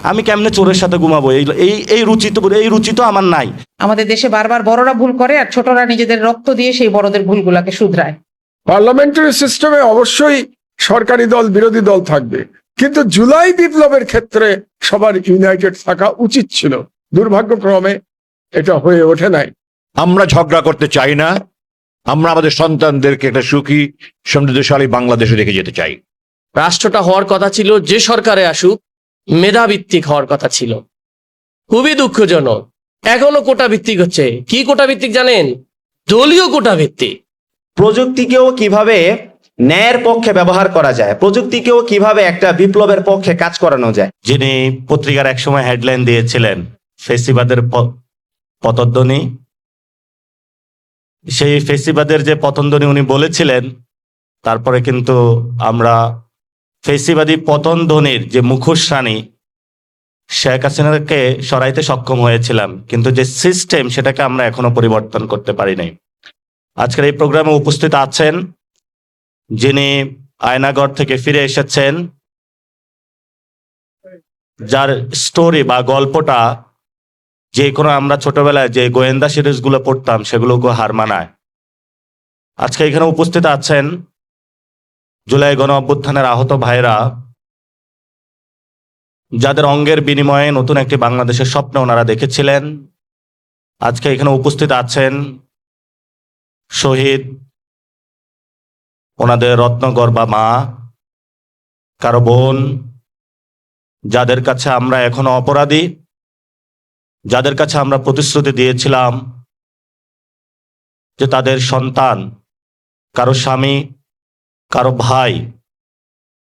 আমি কেমনে চোরের সাথে ঘুমাবো? এই এই এই রুচি তো আমার নাই। আমাদের দেশে বারবার বড়রা ভুল করে আর ছোটরা নিজেদের রক্ত দিয়ে সেই বড়দের ভুলগুলাকে শুধরায়। পার্লামেন্টারি সিস্টেমে অবশ্যই সরকারি দল বিরোধী দল থাকবে, কিন্তু জুলাই বিপ্লবের ক্ষেত্রে সবার ইউনাইটেড থাকা উচিত ছিল। দুর্ভাগ্যক্রমে এটা হয়ে ওঠে নাই। আমরা ঝগড়া করতে চাই না, আমরা আমাদের সন্তানদেরকে একটা সুখী সমৃদ্ধশালী বাংলাদেশে রেখে যেতে চাই। রাষ্ট্রটা হওয়ার কথা ছিল, যে সরকারে আসুক মেধাভিত্তিক হওয়ার কথা ছিল। খুবই দুঃখজনক এখনো কোটা ভিত্তিক হচ্ছে। কি কোটা ভিত্তিক জানেন? দলীয় কোটা ভিত্তিক। প্রযুক্তিকেও কিভাবে ন্যায়ের পক্ষে ব্যবহার করা যায়, প্রযুক্তিকেও কিভাবে একটা বিপ্লবের পক্ষে কাজ করানো যায়। যিনি পত্রিকার একসময় হেডলাইন দিয়েছিলেন ফেসিবাদের পতধ্বনি, সেই ফেসিবাদের যে পতনধ্বনি উনি বলেছিলেন, তারপরে কিন্তু আমরা ফেসিবাদী পতনধ্বনির যে মুখোশ রানী শেখ হাসিনাকে সরাইতে সক্ষম হয়েছিলাম, কিন্তু যে সিস্টেম সেটাকে আমরা এখনো পরিবর্তন করতে পারি নাই। আজকের এই প্রোগ্রামে উপস্থিত আছেন যিনি আয়নাগর থেকে ফিরে এসেছেন, যার স্টোরি বা গল্পটা যে কোনো আমরা ছোটবেলায় যে গোয়েন্দা সিরিজগুলো পড়তাম সেগুলোকে হার মানায়। আজকে এখানে উপস্থিত আছেন জুলাই গণ অভ্যুত্থানের আহত ভাইরা, যাদের অঙ্গের বিনিময়ে নতুন একটি বাংলাদেশের স্বপ্ন ওনারা দেখেছিলেন। আজকে এখানে উপস্থিত আছেন শহীদ, ওনাদের রত্নগর্ভা মা, কারো বোন, যাদের কাছে আমরা এখনো অপরাধী, যাদের কাছে আমরা প্রতিশ্রুতি দিয়েছিলাম যে তাদের সন্তান, কারো স্বামী, কারো ভাই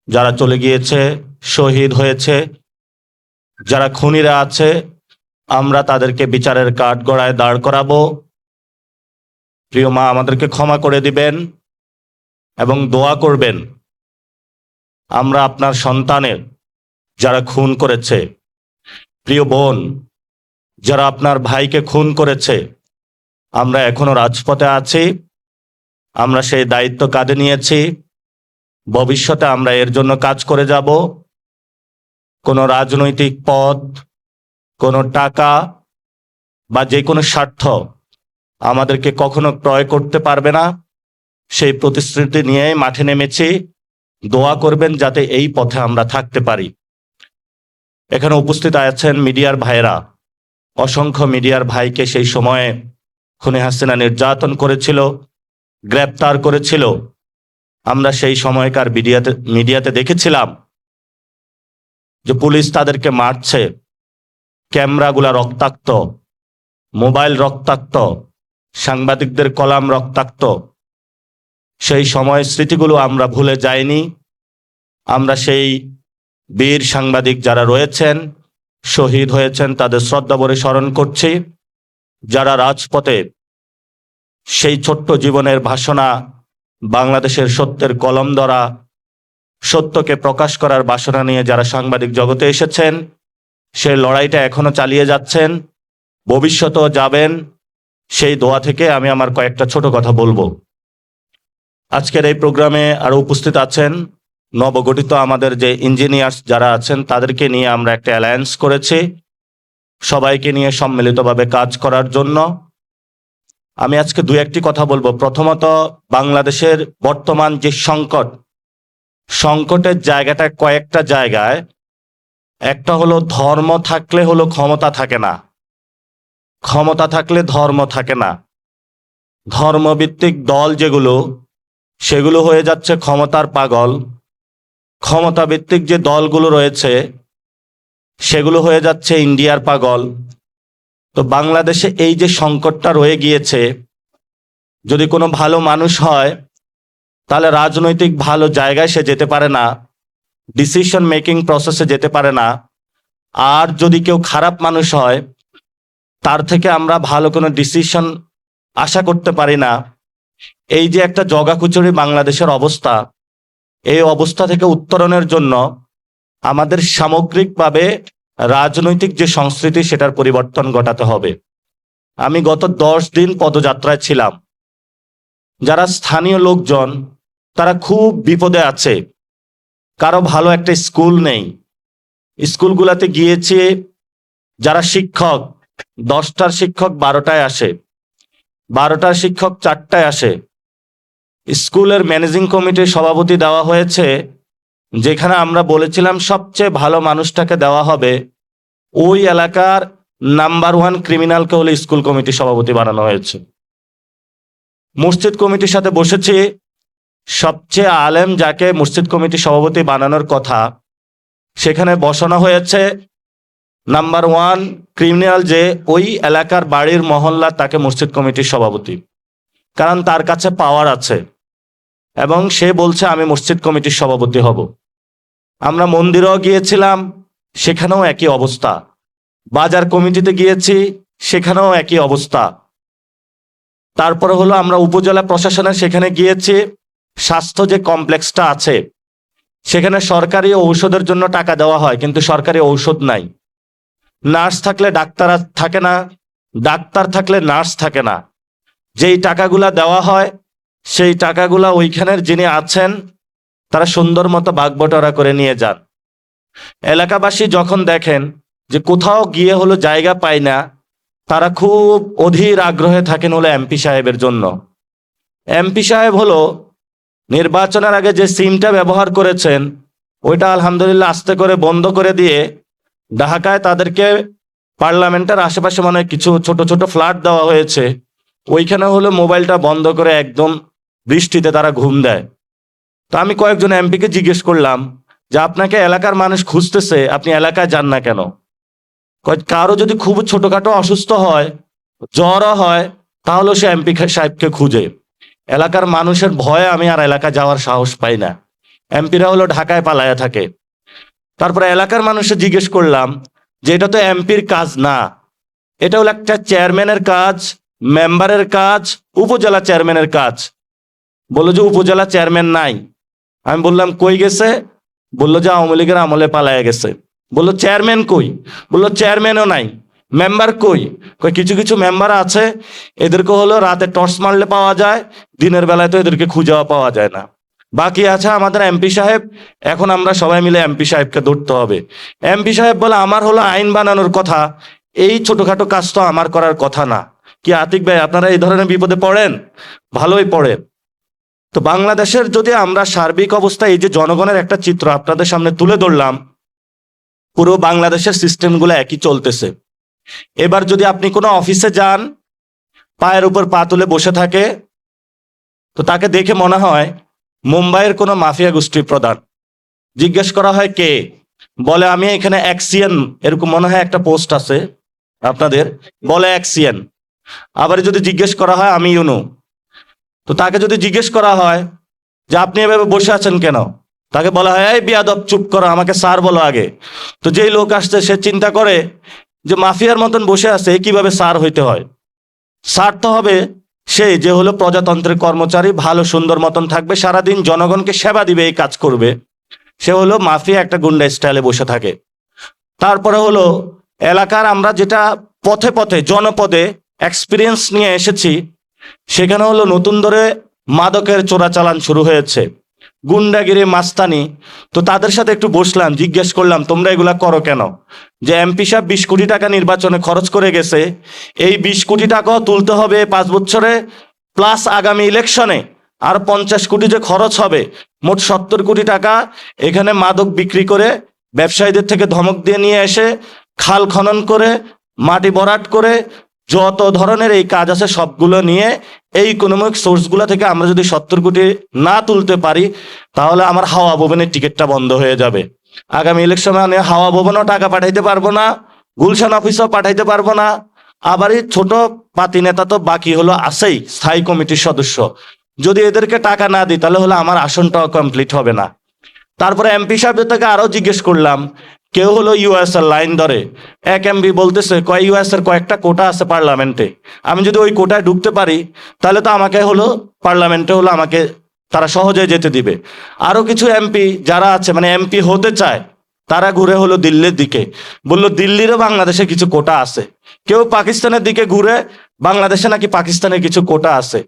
যারা চলে গিয়েছে, শহীদ হয়েছে, যারা খুনিরা আছে, আমরা তাদেরকে বিচারের কাঠগড়ায় দাঁড় করাবো। প্রিয় মা, আমাদেরকে ক্ষমা করে দিবেন এবং দোয়া করবেন আমরা আপনার সন্তানের যারা খুন করেছে, প্রিয় বোন যারা আপনার ভাইকে খুন করেছে, আমরা এখনো রাজপথে আছি, আমরা সেই দায়িত্ব কাঁধে নিয়েছি, ভবিষ্যতে আমরা এর জন্য কাজ করে যাব। কোনো রাজনৈতিক পদ, কোনো টাকা বা যে কোনো স্বার্থ আমাদেরকে কখনো ক্রয় করতে পারবে না। সেই প্রতিশ্রুতি নিয়ে মাঠে নেমেছি। দোয়া করবেন যাতে এই পথে আমরা থাকতে পারি। এখানে উপস্থিত আছেন মিডিয়ার ভাইরা, অসংখ্য মিডিয়ার ভাইকে সেই সময়ে খুনি হাসিনা নির্যাতন করেছিল, গ্রেপ্তার করেছিল। আমরা সেই সময়কার মিডিয়াতে দেখেছিলাম যে পুলিশ তাদেরকে মারছে, ক্যামেরাগুলা রক্তাক্ত, মোবাইল রক্তাক্ত, সাংবাদিকদের কলাম রক্তাক্ত। সেই সময়ের স্মৃতিগুলো আমরা ভুলে যাইনি। আমরা সেই বীর সাংবাদিক যারা রয়েছেন, শহীদ হয়েছেন, তাদের শ্রদ্ধা ভরে স্মরণ করছি। যারা রাজপথে সেই ছোট্ট জীবনের ভাষণা, বাংলাদেশের সত্যের কলম ধরা, সত্যকে প্রকাশ করার বাসনা নিয়ে যারা সাংবাদিক জগতে এসেছেন, সেই লড়াইটা এখনো চালিয়ে যাচ্ছেন, ভবিষ্যতেও যাবেন। সেই দোয়া থেকে আমি আমার কয়েকটা ছোট কথা বলবো। আজকের এই প্রোগ্রামে আরো উপস্থিত আছেন নবগঠিত আমাদের যে ইঞ্জিনিয়ার্স যারা আছেন, তাদেরকে নিয়ে আমরা একটা অ্যালায়েন্স করেছি সবাইকে নিয়ে সম্মিলিতভাবে কাজ করার জন্য। আমি আজকে দু একটি কথা বলবো। প্রথমত, বাংলাদেশের বর্তমান যে সংকটের জায়গাটা কয়েকটা জায়গায়। একটা হলো ধর্ম থাকলে হলো ক্ষমতা থাকে না, ক্ষমতা থাকলে ধর্ম থাকে না। ধর্মভিত্তিক দল যেগুলো, সেগুলো হয়ে যাচ্ছে ক্ষমতার পাগল। ক্ষমতা ভিত্তিক যে দলগুলো রয়েছে সেগুলো হয়ে যাচ্ছে ইন্ডিয়ার পাগল। তো বাংলাদেশে এই যে সংকটটা রয়ে গিয়েছে, যদি কোনো ভালো মানুষ হয় তাহলে রাজনৈতিক ভালো জায়গায় সে যেতে পারে না, ডিসিশন মেকিং প্রসেসে যেতে পারে না। আর যদি কেউ খারাপ মানুষ হয়, তার থেকে আমরা ভালো কোনো ডিসিশন আশা করতে পারি না। এই যে একটা জগাখিচুড়ি বাংলাদেশের অবস্থা, এই অবস্থা থেকে উত্তরণের জন্য আমাদের সামগ্রিকভাবে রাজনৈতিক যে সংস্কৃতি সেটার পরিবর্তন ঘটাতে হবে। আমি গত 10 দিন পদযাত্রায় ছিলাম। যারা স্থানীয় লোকজন তারা খুব বিপদে আছে। কারো ভালো একটা স্কুল নেই, স্কুলগুলোতে গিয়েছি, যারা শিক্ষক 10টার শিক্ষক 12টায় আসে, 12টার শিক্ষক 4টায় আসে। স্কুলের ম্যানেজিং কমিটির সভাপতি দেওয়া হয়েছে, যেখানে আমরা বলেছিলাম সবচেয়ে ভালো মানুষটাকে দেওয়া হবে, ওই এলাকার নাম্বার 1 ক্রিমিনালকে হলে স্কুল কমিটির সভাপতি বানানো হয়েছে। মসজিদ কমিটির সাথে বসেছি, সবচেয়ে আলেম যাকে মসজিদ কমিটির সভাপতি বানানোর কথা, সেখানে বসানো হয়েছে নাম্বার 1 ক্রিমিনাল, যে ওই এলাকার বাড়ির মহল্লা, তাকে মসজিদ কমিটির সভাপতি, কারণ তার কাছে পাওয়ার আছে এবং সে বলছে আমি মসজিদ কমিটির সভাপতি হব। আমরা মন্দিরেও গিয়েছিলাম, সেখানেও একই অবস্থা। বাজার কমিটিতে গিয়েছি, সেখানেও একই অবস্থা। তারপরে হলো আমরা উপজেলা প্রশাসনের সেখানে গিয়েছি, স্বাস্থ্য যে কমপ্লেক্সটা আছে সেখানে সরকারি ঔষধের জন্য টাকা দেওয়া হয়, কিন্তু সরকারি ঔষধ নাই। নার্স থাকলে ডাক্তার থাকে না, ডাক্তার থাকলে নার্স থাকে না। যেই টাকাগুলা দেওয়া হয় সেই টাকাগুলা ওইখানের যিনি আছেন তারা সুন্দর মতো ভাগবটোয়ারা করে নিয়ে যান। এলাকাবাসী যখন দেখেন যে কোথাও গিয়ে হলো জায়গা পায় না, তারা খুব অধীর আগ্রহে থাকেন হলো এমপি সাহেবের জন্য। এমপি সাহেব হলো নির্বাচনের আগে যে সিমটা ব্যবহার করেছেন, ওইটা আলহামদুলিল্লাহ আস্তে করে বন্ধ করে দিয়ে ঢাকায় তাদেরকে পার্লামেন্টের আশেপাশে মানে কিছু ছোট ছোট ফ্ল্যাট দেওয়া হয়েছে, ওইখানে হলো মোবাইলটা বন্ধ করে একদম বৃষ্টিতে তারা ঘুম দেয়। তো আমি কয়েকজন এমপিকে জিজ্ঞেস করলাম যে আপনাকে এলাকার মানুষ খুঁজতেছে, আপনি এলাকায় যান না কেন? কারো যদি খুব ছোটখাটো অসুস্থ হয়, জ্বরও হয়, তাহলে সে এমপি সাহেবকে খুঁজে। এলাকার মানুষের ভয়ে আমি আর এলাকায় যাওয়ার সাহস পাই না। এমপিরা হলো ঢাকায় পালায়া থাকে। তারপরে এলাকার মানুষে জিজ্ঞেস করলাম যে এটা তো এমপির কাজ না, এটা হলো একটা চেয়ারম্যানের কাজ, মেম্বারের কাজ, উপজেলা চেয়ারম্যানের কাজ। বললো যে উপজেলা চেয়ারম্যান নাই। আমি বললাম কই গেছে? বললো যে আওয়ামী লীগের আমলে পালায়া গেছে। বললো চেয়ারম্যান কই? বললো চেয়ারম্যানও নাই। মেম্বার কই? কিছু কিছু মেম্বার আছে, এদেরকে হলো রাতে টর্চ মারলে পাওয়া যায়, দিনের বেলায় তো এদেরকে খুঁজেও পাওয়া যায় না। বাকি আছে আমাদের এমপি সাহেব। এখন আমরা সবাই মিলে এমপি সাহেবকে ধরতে হবে। এমপি সাহেব বলে আমার হলো আইন বানানোর কথা, এই ছোটখাটো কাজ তো আমার করার কথা না। কি আতিক ভাই, আপনারা এই ধরনের বিপদে পড়েন? ভালোই পড়েন। তো বাংলাদেশের যদি আমরা সার্বিক অবস্থা, এই যে জনগণের একটা চিত্র আপনাদের সামনে তুলে ধরলাম, পুরো বাংলাদেশের সিস্টেমগুলো একই চলতেছে। এবার যদি আপনি কোনো অফিসে যান, পায়ের উপর পা তুলে বসে থাকে, তো তাকে দেখে মনে হয় মুম্বাইয়ের কোনো মাফিয়া গোষ্ঠীর প্রধান। জিজ্ঞেস করা হয় কে, বলে আমি এখানে অ্যাক্সিয়ান, এরকম মনে হয় একটা পোস্ট আছে আপনাদের, বলে অ্যাক্সিয়ান। আবার যদি জিজ্ঞেস করা হয় আমি ইউনু, তো তাকে যদি জিজ্ঞেস করা হয় যে আপনি এভাবে বসে আছেন কেন, তাকে বলা হয় এই বিয়াদব চুপ করো, আমাকে স্যার বলো আগে। তো যেই লোক আসছে সে চিন্তা করে যে মাফিয়ার মতন বসে আছে, কিভাবে স্যার হইতে হয়। স্যার তো হবে সেই যে হলো প্রজাতন্ত্রের কর্মচারী, ভালো সুন্দর মতন থাকবে, সারাদিন জনগণকে সেবা দিবে, এই কাজ করবে। সে হলো মাফিয়া, একটা গুন্ডা স্টাইলে বসে থাকে। তারপরে হলো এলাকার আমরা যেটা পথে পথে জনপদে এক্সপিরিয়েন্স নিয়ে এসেছি, সেখানে হলো নতুন ধরে মাদকের চোরাচালান শুরু হয়েছে, গুন্ডাগিরি, মাস্তানি। তো তাদের সাথে একটু বসলাম, জিজ্ঞেস করলাম তোমরা এগুলা করো কেন? যে এমপি সাহেব 20 কোটি টাকা নির্বাচনে খরচ করে গেছে, এই 20 কোটি টাকাও তুলতে হবে 5 বছরে, প্লাস আগামী ইলেকশনে আর 50 কোটি যে খরচ হবে, মোট 70 কোটি টাকা এখানে মাদক বিক্রি করে, ব্যবসায়ীদের থেকে ধমক দিয়ে নিয়ে এসে, খাল খনন করে, মাটি ভরাট করে, যত ধরনের এই কাজ আছে সবগুলো নিয়ে এই ইকোনমিক সোর্সগুলো থেকে আমরা যদি 70 কোটি না তুলতে পারি, তাহলে আমার হাওয়া ভবনের টিকিটটা বন্ধ হয়ে যাবে। আগামী ইলেকশনে আমি হাওয়া ভবনও টাকা পাঠাইতে পারবো না, গুলশান অফিসও পাঠাইতে পারবো না। আবার এই ছোট পাতি নেতা তো বাকি হলো আছেই, স্থায়ী কমিটির সদস্য, যদি এদেরকে টাকা না দিই তাহলে হলো আমার আসনটাও কমপ্লিট হবে না। তারপরে এমপি সাহেবদের থেকে আরো জিজ্ঞেস করলাম, কেউ হলো ইউএস এর লাইন ধরে, এক এমপি বলতেছে ইউএস এর কয়েকটা কোটা আছে পার্লামেন্টে, আমি যদি ওই কোটায় ঢুকতে পারি তাহলে তো আমাকে হলো পার্লামেন্টে হলো আমাকে তারা সহজে যেতে দিবে। আরো কিছু এমপি যারা আছে মানে এমপি হতে চায়, তারা ঘুরে হলো দিল্লির দিকে, বললো দিল্লিরও বাংলাদেশে কিছু কোটা আছে। কেউ পাকিস্তানের দিকে ঘুরে, বাংলাদেশে নাকি পাকিস্তানের কিছু কোটা আছে।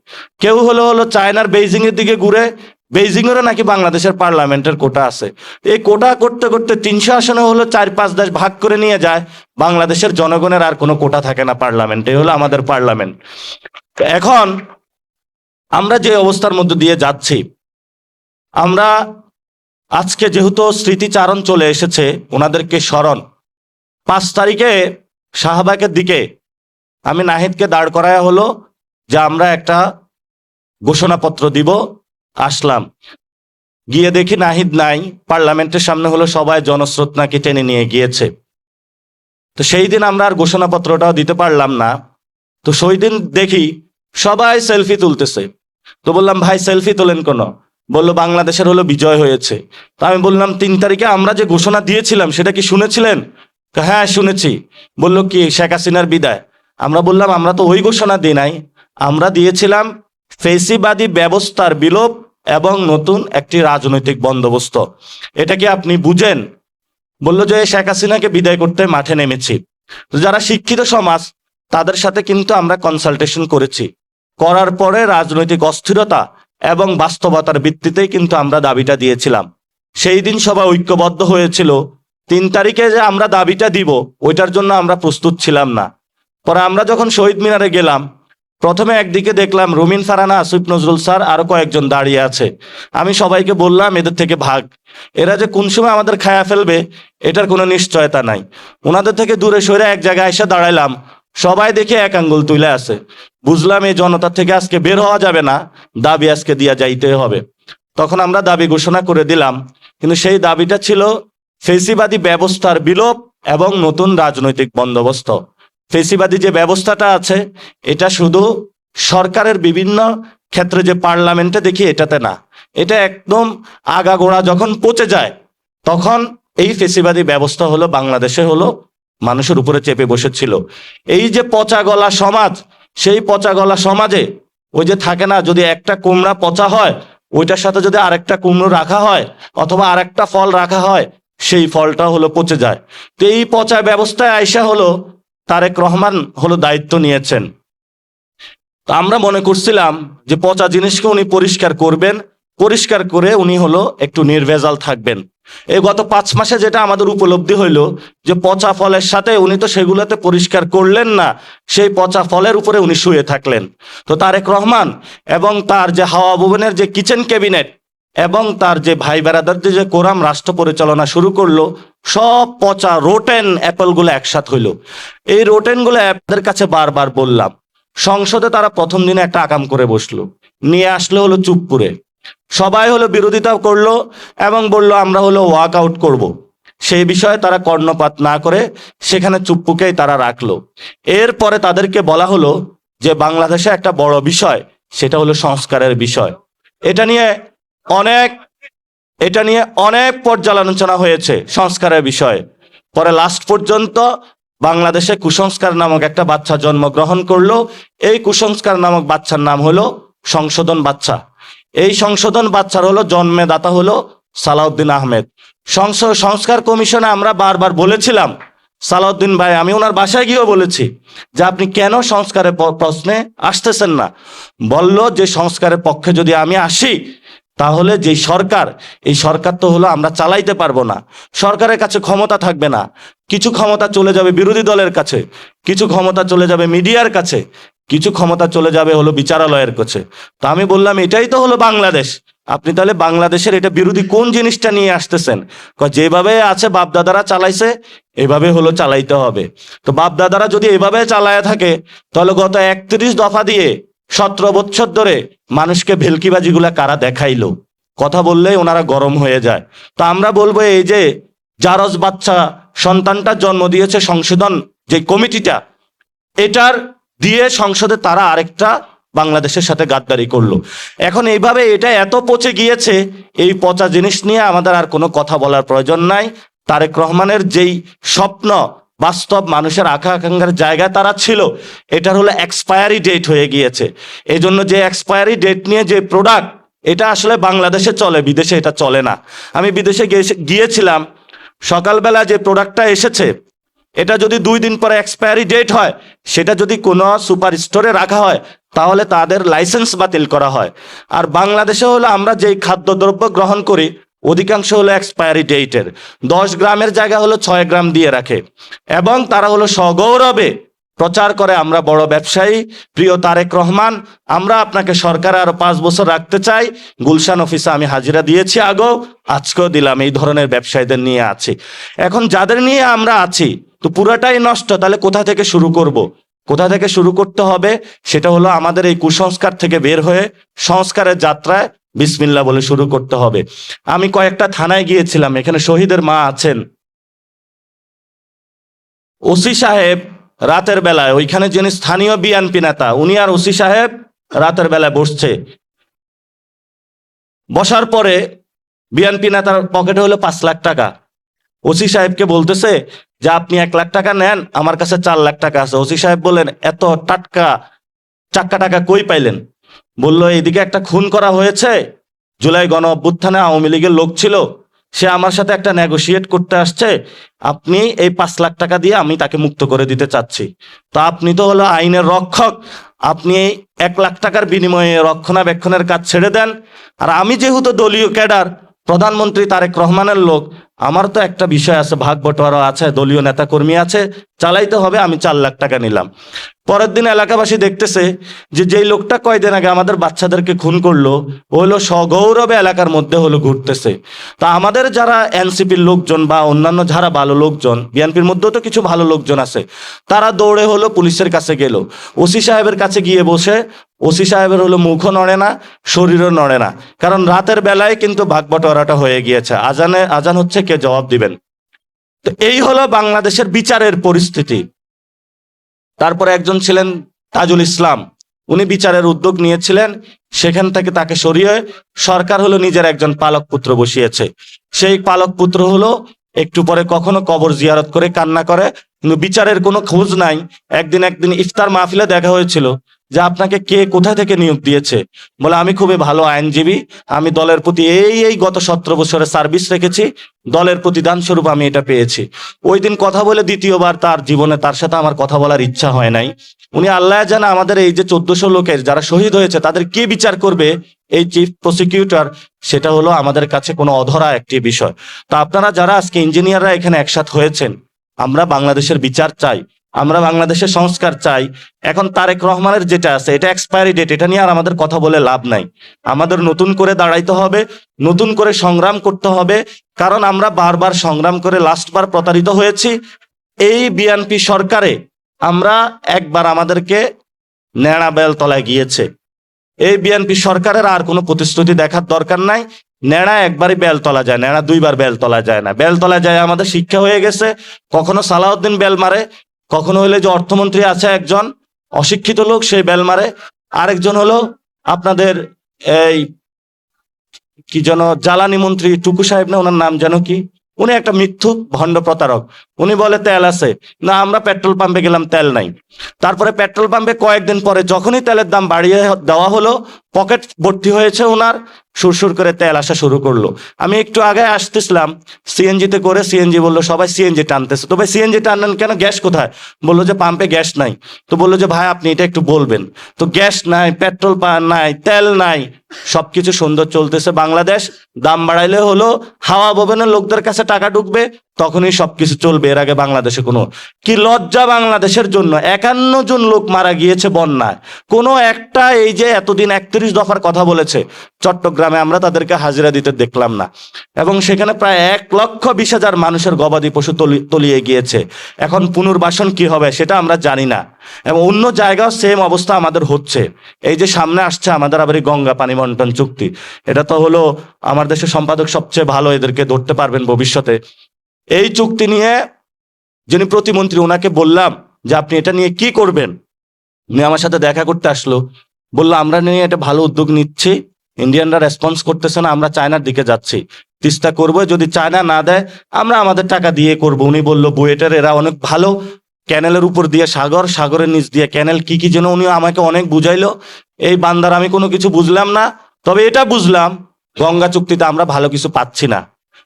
কেউ হলো চায়নার বেইজিং এর দিকে ঘুরে, বেইজিং এরও নাকি বাংলাদেশের পার্লামেন্টের কোটা আছে। এই কোটা করতে করতে 300 আসনে হলো 4-5 দেশ ভাগ করে নিয়ে যায়, বাংলাদেশের জনগণের আর কোনো কোটা থাকে না পার্লামেন্টে। এই হলো আমাদের পার্লামেন্ট। এখন আমরা যে অবস্থার মধ্যে দিয়ে যাচ্ছি, আমরা আজকে যেহেতু স্মৃতিচারণ চলে এসেছে, ওনাদেরকে স্মরণ 5 তারিখে শাহবাগের দিকে আমি নাহিদকে দাঁড় করায়া হলো যে আমরা একটা ঘোষণাপত্র দিব। আসলাম, গিয়ে দেখি নাহিদ নাই, পার্লামেন্টের সামনে হলো সবাই জনস্রোত নাকি টেনে নিয়ে গিয়েছে। তো সেই দিন আমরা আর ঘোষণাপত্রটাও দিতে পারলাম না। তো সেই দিন দেখি সবাই সেলফি তুলতেছে। তো বললাম, ভাই সেলফি তোলেন কেন? বললো বাংলাদেশের হলো বিজয় হয়েছে। তো আমি বললাম, 3 তারিখে আমরা যে ঘোষণা দিয়েছিলাম সেটা কি শুনেছিলেন? হ্যাঁ শুনেছি। বললো কি, শেখ হাসিনার বিদায়? আমরা বললাম, আমরা তো ওই ঘোষণা দিই নাই, আমরা দিয়েছিলাম ফেসিবাদী ব্যবস্থার বিলোপ এবং নতুন একটি রাজনৈতিক বন্দোবস্ত। এটা কি আপনি বুঝেন? বললো যে শেখ হাসিনাকে বিদায় করতে মাঠে নেমেছি। তো যারা শিক্ষিত সমাজ তাদের সাথে কিন্তু আমরা কনসালটেশন করেছি, করার পরে রাজনৈতিক অস্থিরতা এবং বাস্তবতার ভিত্তিতেই কিন্তু আমরা দাবিটা দিয়েছিলাম। সেই দিন সবাই ঐক্যবদ্ধ হয়েছিল। 3 তারিখে যে আমরা দাবিটা দিব ওইটার জন্য আমরা প্রস্তুত ছিলাম না। পরে আমরা যখন শহীদ মিনারে গেলাম, প্রথমে একদিকে দেখলাম রুমিন ফারহানা, আসিফ নজরুল স্যার, আরো কয়েকজন দাঁড়িয়ে আছে। আমি সবাইকে বললাম, এদের থেকে ভাগ, এরা যে কোন সময় আমাদের খায়া ফেলবে এটার কোনো নিশ্চয়তা নাই। ওনাদের থেকে দূরে সরে এক জায়গায় এসে দাঁড়াইলাম, সবাই দেখে এক আঙ্গুল তুলে আছে। বুঝলাম এই জনতার থেকে আজকে বের হওয়া যাবে না, দাবি আজকে দিয়া যাইতে হবে। তখন আমরা দাবি ঘোষণা করে দিলাম, কিন্তু সেই দাবিটা ছিল ফেসিবাদী ব্যবস্থার বিলোপ এবং নতুন রাজনৈতিক বন্দোবস্ত। ফেসিবাদী যে ব্যবস্থাটা আছে এটা শুধু সরকারের বিভিন্ন ক্ষেত্রে যে পার্লামেন্টে দেখি এটাতে না, এটা একদম আগাগোড়া যখন পচে যায় তখন এই ফেসিবাদী ব্যবস্থা হলো বাংলাদেশে হলো মানুষের উপরে চেপে বসেছিল। এই যে পচা গলা সমাজ, সেই পচা গলা সমাজে ওই যে থাকে না, যদি একটা কুমড়া পচা হয় ওইটার সাথে যদি আরেকটা কুমড়ো রাখা হয় অথবা আরেকটা ফল রাখা হয়, সেই ফলটা হলো পচে যায়। তো এই পচা ব্যবস্থায় আইসা হলো তারেক রহমান হলো দায়িত্ব নিয়েছেন। তো আমরা মনে করছিলাম যে পচা জিনিসকে উনি পরিষ্কার করবেন, পরিষ্কার করে উনি হলো একটু নির্ভেজাল থাকবেন। এই গত 5 মাসে যেটা আমাদের উপলব্ধি হইলো যে পচা ফলের সাথে উনি তো সেগুলোতে পরিষ্কার করলেন না, সেই পচা ফলের উপরে উনি শুয়ে থাকলেন। তো তারেক রহমান এবং তার যে হাওয়া ভবনের যে কিচেন ক্যাবিনেট এবং তার যে ভাই বেরাদারদের যে কোরাম রাষ্ট্র পরিচালনা শুরু করলো, সব পচা রোটেন অ্যাপেলগুলো একসাথ হইলো। এই রোটেনগুলো অ্যাপদের কাছে বারবার বললাম, সংসদে তারা প্রথম দিনে একটা আকাম করে বসলো, নিয়ে আসলে হলো চুপপুরে, সবাই হলো বিরোধিতা করলো এবং বলল আমরা হলো ওয়াক আউট করব। সেই বিষয়ে তারা কর্ণপাত না করে সেখানে চুপ্পুকেই তারা রাখলো। এরপরে তাদেরকে বলা হলো যে বাংলাদেশে একটা বড় বিষয়, সেটা হলো সংস্কারের বিষয়। এটা নিয়ে অনেক পর্যালোচনা হয়েছে সংস্কারের বিষয়ে। পরে লাস্ট পর্যন্ত বাংলাদেশে কুসংস্কার নামক একটা বাচ্চা জন্মগ্রহণ করলো। এই কুসংস্কার নামক বাচ্চার নাম হলো সংশোধন বাচ্চা। এই সংশোধন বাচ্চার হলো জন্মদাতা হলো সালাউদ্দিন আহমেদ। সংস্কার কমিশনে আমরা বারবার বলেছিলাম, সালাউদ্দিন ভাই, আমি ওনার বাসায় গিয়েও বলেছি যে আপনি কেন সংস্কারের প্রশ্নে আসতেছেন না। বলল যে সংস্কারের পক্ষে যদি আমি আসি তাহলে যে সরকার, এই সরকার তো হলো আমরা চালাইতে পারবো না, সরকারের কাছে ক্ষমতা থাকবে না, কিছু ক্ষমতা চলে যাবে বিরোধী দলের কাছে, কিছু ক্ষমতা চলে যাবে মিডিয়ার কাছে, কিছু ক্ষমতা চলে যাবে হলো বিচারালয়ের কাছে। তো আমি বললাম এটাই তো হলো বাংলাদেশ, আপনি তাহলে বাংলাদেশের এটা বিরোধী কোন জিনিসটা নিয়ে আসতেছেন? যেভাবে আছে বাপদাদারা চালাইছে এভাবে হলো চালাইতে হবে। তো বাপদাদারা যদি এভাবে চালায় থাকে তাহলে গত 31 দফা দিয়ে 17 বছর ধরে মানুষকে ভেলকিবাজিগুলা কারা দেখাইলো? কথা বললেই ওনারা গরম হয়ে যায়। তো আমরা বলবো এই যে জারজ বাচ্চা সন্তানটা জন্ম দিয়েছে সংশোধন যে কমিটিটা, এটার দিয়ে সংসদে তারা আরেকটা বাংলাদেশের সাথে গাদ্দারি করলো। এখন এইভাবে এটা এত পচে গিয়েছে, এই পচা জিনিস নিয়ে আমাদের আর কোনো কথা বলার প্রয়োজন নাই। তারেক রহমানের যেই স্বপ্ন বাস্তব মানুষের আকাঙ্ক্ষার জায়গায় তারা ছিল, এটার হলো এক্সপায়ারি ডেট হয়ে গিয়েছে। এই জন্য যে এক্সপায়ারি ডেট নিয়ে যে প্রোডাক্ট, এটা আসলে বাংলাদেশে চলে, বিদেশে এটা চলে না। আমি বিদেশে গিয়েছিলাম, সকালবেলা যে প্রোডাক্টটা এসেছে এটা যদি 2 দিন পরে এক্সপায়ারি ডেট হয়, সেটা যদি কোনো সুপার স্টোরে রাখা হয় তাহলে তাদের লাইসেন্স বাতিল করা হয়। আর বাংলাদেশে হলো আমরা যেই খাদ্যদ্রব্য গ্রহণ করি অধিকাংশ হলো এক্সপায়ারি ডেটের, 10 গ্রামের জায়গা হলো 6 গ্রাম দিয়ে রাখে, এবং তারা হলো সগৌরবে প্রচার করে আমরা বড় ব্যবসায়ী। প্রিয় তারেক রহমান, আমরা আপনাকে সরকারে আরো 5 বছর রাখতে চাই। গুলশান অফিসে আমি হাজিরা দিয়েছি, আগেও আজকেও দিলাম, এই ধরনের ব্যবসায়ীদের নিয়ে আছি। এখন যাদের নিয়ে আমরা আছি তো পুরাটাই নষ্ট, তাহলে কোথা থেকে শুরু করব? কোথা থেকে শুরু করতে হবে? সেটা হলো আমাদের এই কুসংস্কার থেকে বের হয়ে সংস্কারের যাত্রায় বিসমিল্লাহ বলে শুরু করতে হবে। আমি কয়েকটা থানায় গিয়েছিলাম, এখানে শহীদের মা আছেন। ওসি সাহেব রাতের বেলায়, ওইখানে যিনি স্থানীয় বিএনপি নেতা, উনি আর ওসি সাহেব রাতের বেলায় বসছে। বসার পরে বিএনপি নেতার পকেটে হলো 5 লাখ টাকা। ওসি সাহেবকে বলতেছে যে আপনি 1 লাখ টাকা নেন, আমার কাছে 4 লাখ টাকা আছে। ওসি সাহেব বললেন এত চাক্কা টাকা কই পাইলেন? বলল এদিকে একটা খুন করা হয়েছে, জুলাই গণ অভ্যুত্থানে আওয়ামী লীগের লোক ছিল, সে আমার সাথে একটা নেগোশিয়েট করতে আসছে, আপনি এই 5 লাখ টাকা দিয়ে আমি তাকে মুক্ত করে দিতে চাচ্ছি। তো আপনি তো হলো আইনের রক্ষক, আপনি এই 1 লাখ টাকার বিনিময়ে রক্ষণাবেক্ষণের কাজ ছেড়ে দেন। আর আমি যেহেতু দলীয় ক্যাডার, প্রধানমন্ত্রী তারেক রহমানের লোক, আমার তো একটা বিষয় আছে, ভাগ বটোয়ারা আছে, দলীয় নেতা কর্মী আছে, চালাইতে হবে। আমি 4 লাখ টাকা নিলাম। পরের দিন এলাকাবাসী দেখতেছে যে যেই লোকটা কয়দিন আগে আমাদের বাচ্চাদেরকে খুন করলো ও হলো সগৌরবে এলাকার মধ্যে হলো ঘুরতেছে। তা আমাদের যারা এনসিপির লোকজন বা অন্যান্য যারা ভালো লোকজন, বিএনপির মধ্যেও তো কিছু ভালো লোকজন আছে, তারা দৌড়ে হলো পুলিশের কাছে গেল। ওসি সাহেবের কাছে গিয়ে বসে ওসি সাহেবের হলো মুখও নড়ে না, শরীরও নড়ে না, কারণ রাতের বেলায় কিন্তু ভাগবটোয়ারাটা হয়ে গিয়েছে। আজান হচ্ছে, কে জবাব দিবেন? তো এই হলো বাংলাদেশের বিচারের পরিস্থিতি। তারপরে একজন ছিলেন তাজুল ইসলাম, উনি বিচারের উদ্যোগ নিয়েছিলেন, সেখান থেকে তাকে সরিয়ে সরকার হলো নিজের একজন পালক পুত্র বসিয়েছে। সেই পালক পুত্র হলো একটু পরে কখনো কবর জিয়ারত করে কান্না করে, কিন্তু বিচারের কোনো খোঁজ নাই। একদিন ইফতার মাহফিলে দেখা হয়েছিল যে আপনাকে কে কোথা থেকে নিয়োগ দিয়েছে? বলে আমি খুবই ভালো আইনজীবী, আমি দলের প্রতি এই গত 17 বছরের সার্ভিস রেখেছি, দলের প্রতিদান স্বরূপ আমি এটা পেয়েছি। ওই দিন কথা বলে দ্বিতীয়বার তার জীবনে তার সাথে আমার কথা বলার ইচ্ছা হয় নাই। উনি আল্লাহ জানে আমাদের এই যে 1400 লোকের যারা শহীদ হয়েছে তাদের কে বিচার করবে, এই চিফ প্রসিকিউটর, সেটা হলো আমাদের কাছে কোনো অধরা একটি বিষয়। তা আপনারা যারা আজকে ইঞ্জিনিয়াররা এখানে একসাথে হয়েছেন, আমরা বাংলাদেশের বিচার চাই, আমরা বাংলাদেশের সংস্কার চাই। এখন তারেক রহমানের যেটা আছে এটা এক্সপায়ারি ডেট, এটা নিয়ে আর আমাদের কথা বলে লাভ নাই। আমাদের নতুন করে দাঁড়াইতে হবে, নতুন করে সংগ্রাম করতে হবে, কারণ আমরা বারবার সংগ্রাম করে লাস্টবার প্রতারিত হয়েছি। এই বিএনপি সরকারে আমরা একবার আমাদেরকে নেড়া বেল তলায় গিয়েছে। এই বিএনপি সরকারের আর কোনো প্রতিশ্রুতি দেখার দরকার নাই। নেড়া একবারই বেল তলা যায়, নেড়া 2 বার বেল তলা যায় না। বেল তলা যায় আমাদের শিক্ষা হয়ে গেছে। কখনো সালাউদ্দিন বেল মারে, কখনো হইলে যে অর্থমন্ত্রী আছে একজন অশিক্ষিত লোক, সেই বেল মারে। আরেকজন হলো আপনাদের এই কি যেন জ্বালানি মন্ত্রী টুকু সাহেব, না ওনার নাম যেন কি, উনি একটা মিথ্যুক ভণ্ড প্রতারক। উনি বলে তেল আছে, না আমরা পেট্রোল পাম্পে গেলাম তেল নাই। তারপরে পেট্রোল পাম্পে কয়েকদিন পরে যখনই তেলের দাম বাড়িয়ে দেওয়া হলো, পকেট ভর্তি হয়েছে ওনার, সুরসুর করে তেল আসা শুরু করলো। আমি একটু আগে আসতেছিলাম সিএনজিতে করে, সিএনজি বললো সবাই সিএনজি টানতেছে। তো ভাই সিএনজি টানেন কেন, গ্যাস কোথায়? বললো যে পাম্পে গ্যাস নাই। তো বললো যে ভাই আপনি এটা একটু বলবেন। তো গ্যাস নাই, পেট্রোল নাই, তেল নাই, সবকিছু সুন্দর চলতেছে বাংলাদেশ। দাম বাড়াইলে হলো হাওয়া ভবনের লোকদের কাছে টাকা ঢুকবে, তখনই সবকিছু চলবে। এর আগে বাংলাদেশে কোনো কি লজ্জা বাংলাদেশের জন্য, 51 জন লোক মারা গিয়েছে বন্যায়। কোনো একটা এই যে এতদিন 31 দফার কথা বলেছে চট্টগ্রামে, আমরা তাদেরকে হাজিরা দিতে দেখলাম না। এবং সেখানে প্রায় 1,20,000 মানুষের গবাদি পশু তলিয়ে গিয়েছে। এখন পুনর্বাসন কি হবে সেটা আমরা জানি না। এবং অন্য জায়গাও সেম অবস্থা আমাদের হচ্ছে। এই যে সামনে আসছে আমাদের আবার এই গঙ্গা পানি বন্টন চুক্তি, এটা তো হলো আমার দেশের সম্পাদক সবচেয়ে ভালো, এদেরকে ধরতে পারবেন ভবিষ্যতে। এই চুক্তি নিয়ে যিনি প্রতিমন্ত্রী, ওনাকে বললাম যে আপনি এটা নিয়ে কি করবেন। উনি আমার সাথে দেখা করতে আসলো, বললো আমরা নিয়ে এটা ভালো উদ্যোগ নিচ্ছি, ইন্ডিয়ানরা রেসপন্স করতেছে না, আমরা চায়নার দিকে যাচ্ছি, তিস্তা করবো, যদি চায়না না দেয় আমরা আমাদের টাকা দিয়ে করব। উনি বললো বুয়েটের এরা অনেক ভালো, ক্যানেলের উপর দিয়ে সাগর, সাগরের নিচ দিয়ে ক্যানেল, কি কি যেন উনি আমাকে অনেক বুঝাইলো। এই বান্দার আমি কোনো কিছু বুঝলাম না, তবে এটা বুঝলাম গঙ্গা চুক্তিতে আমরা ভালো কিছু পাচ্ছি না।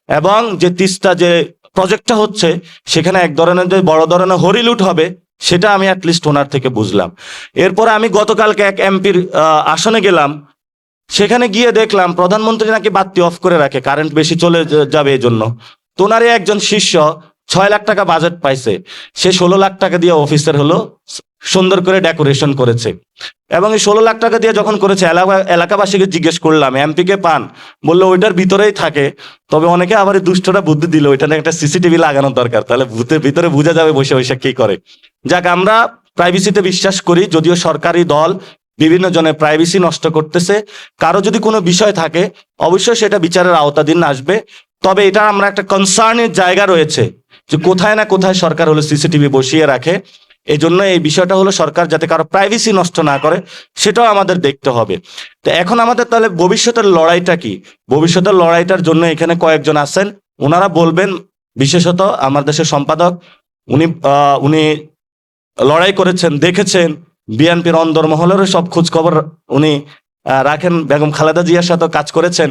এবং যে তিস্তা যে প্রজেক্টটা হচ্ছে সেখানে এক ধরনের যে বড় ধরনের হরিলুট হবে, সেটা আমি অ্যাটলিস্ট ওনার থেকে বুঝলাম। এরপরে আমি গতকালকে এক এমপির আসনে গেলাম, সেখানে গিয়ে দেখলাম প্রধানমন্ত্রী নাকি বাতি অফ করে রাখে, কারেন্ট বেশি চলে যাবে এই জন্য। তো ওনারই একজন শিষ্য 6 লাখ টাকা বাজেট পাইছে, সে 16 লাখ টাকা দিয়ে অফিসের হলো সুন্দর করে ডেকোরেশন করেছে। এবং এই 16 লাখ টাকা দিয়ে যখন করেছে, এলাকাবাসীকে জিজ্ঞেস করলাম এমপি কে পান, বললো ওইটার ভিতরেই থাকে, তবে অনেকে আবার এই দুষ্টটা বুদ্ধি দিল ওইটা একটা সিসিটিভি লাগানোর দরকার, তাহলে ভূতের ভিতরে বোঝা যাবে বসে বসে কি করে। যাক, আমরা প্রাইভেসিতে বিশ্বাস করি, যদিও সরকারি দল বিভিন্ন জনের প্রাইভেসি নষ্ট করতেছে। কারো যদি কোনো বিষয় থাকে অবশ্যই সেটা বিচারের আওতাধীন আসবে, তবে এটা আমরা একটা কনসার্নের জায়গা রয়েছে যে কোথায় না কোথায় সরকার হলো সিসিটিভি বসিয়ে রাখে। এই জন্য এই বিষয়টা হলো সরকার যাতে কারো প্রাইভেসি নষ্ট না করে সেটাও আমাদের দেখতে হবে। তো এখন আমাদের তাহলে ভবিষ্যতের লড়াইটা কি? ভবিষ্যতের লড়াইটার জন্য এখানে কয়েকজন আছেন, ওনারা বলবেন। বিশেষত আমার দেশের সম্পাদক, উনি লড়াই করেছেন, দেখেছেন, বিএনপির অন্দরমহলেরও সব খোঁজ খবর উনি রাখেন। বেগম খালেদা জিয়ার সাথে কাজ করেছেন,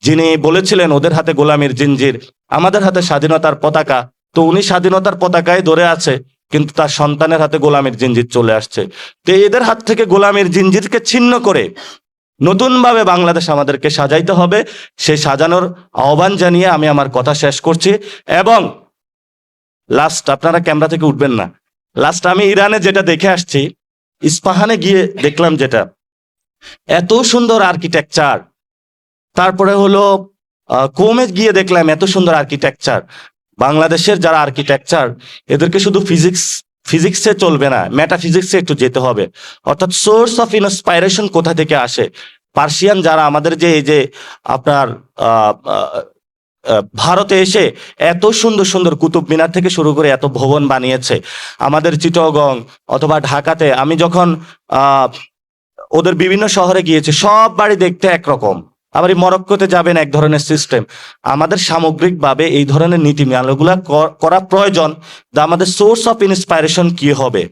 যিনি বলেছিলেন ওদের হাতে গোলামীর জিঞ্জির, আমাদের হাতে স্বাধীনতার পতাকা। তো উনি স্বাধীনতার পতাকায় ধরে আছে, কিন্তু তার সন্তানের হাতে গোলামীর জিঞ্জির চলে আসছে। তো এদের হাত থেকে গোলামীর জিঞ্জিরকে ছিন্ন করে নতুনভাবে বাংলাদেশ আমাদেরকে সাজাইতে হবে। সেই সাজানোর আহ্বান জানিয়ে আমি আমার কথা শেষ করছি। এবং লাস্ট, আপনারা ক্যামেরা থেকে উঠবেন না, লাস্ট আমি ইরানে যেটা দেখে আসছি, ইস্পাহানে গিয়ে দেখলাম যেটা এত সুন্দর আর্কিটেকচার, তারপরে হলো কোমে গিয়ে দেখলাম এত সুন্দর আর্কিটেকচার। বাংলাদেশের যারা আর্কিটেকচার, এদেরকে শুধু ফিজিক্সে চলবে না, মেটাফিজিক্সে একটু যেতে হবে। অর্থাৎ সোর্স অফ ইন্সপাইরেশন কোথা থেকে আসে। পার্সিয়ান যারা আমাদের যে এই যে আপনার ভারতে এসে এত সুন্দর সুন্দর কুতুব মিনার থেকে শুরু করে এত ভবন বানিয়েছে। আমাদের চিটগং অথবা ঢাকাতে আমি যখন ওদের বিভিন্ন শহরে গিয়েছি, সব বাড়ি দেখতে একরকম। আবার এই মরক্কোতে যাবেন, এক ধরনের সিস্টেম। আমাদের সামগ্রিকভাবে এই ধরনের নীতিমালাগুলো করা প্রয়োজন। আমাদের সোর্স অফ ইন্সপাইরেশন কি হবে,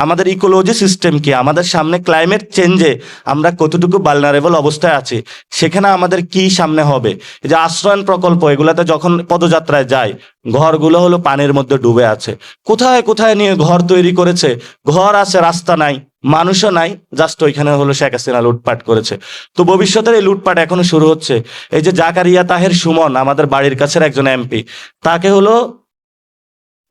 আমাদের ইকোলজি সিস্টেম কি, আমাদের সামনে ক্লাইমেট চেঞ্জে আমরা কতটুকু ভালনারেবল অবস্থায় আছি, সেখানে আমাদের কি সামনে হবে। এই যে আশ্রয়ন প্রকল্প, এগুলাতে যখন পদযাত্রায় যায়, ঘরগুলো হলো পানির মধ্যে ডুবে আছে। কোথায় কোথায় নিয়ে ঘর তৈরি করেছে, ঘর আছে রাস্তা নাই, মানুষও নাই, জাস্ট ওইখানে হলো শেখ হাসিনা লুটপাট করেছে। তো ভবিষ্যতের এই লুটপাট এখনো শুরু হচ্ছে। এই যে জাকারিয়া তাহের সুমন, আমাদের বাড়ির কাছের একজন এমপি, তাকে হলো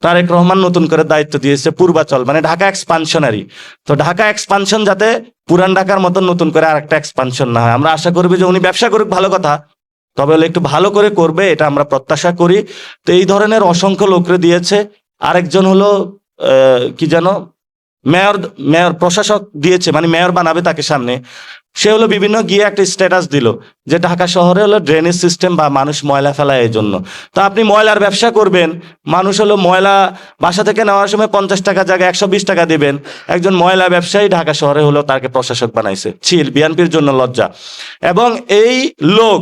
তারেক রহমান নতুন করে দায়িত্ব দিয়েছে পূর্বাচল, মানে ঢাকা এক্সপানশনারি। তো ঢাকা এক্সপানশন যাতে পুরান ঢাকার মতন নতুন করে আরেকটা এক্সপানশন না হয়। আমরা আশা করবি যে উনি ব্যবসা করুক, ভালো কথা, তবে হলে একটু ভালো করে করবে, এটা আমরা প্রত্যাশা করি। তো এই ধরনের অসংখ্য লোকরে দিয়েছে। আরেকজন হলো কি যেন মেয়র প্রশাসক দিয়েছে, মানে মেয়র বানাবে তাকে সামনে। সে হলো বিভিন্ন গিয়ে একটা স্ট্যাটাস দিল যে ঢাকা শহরে হলো ড্রেনেজ সিস্টেম বা মানুষ ময়লা ফেলায় এই জন্য। তো আপনি ময়লার ব্যবসা করবেন, মানুষ হলো ময়লা বাসা থেকে নেওয়ার সময় 50 টাকা জায়গায় 120 টাকা দিবেন। একজন ময়লা ব্যবসায়ী ঢাকা শহরে হলো তাকে প্রশাসক বানাইছে। ছিল বিএনপির জন্য লজ্জা। এবং এই লোক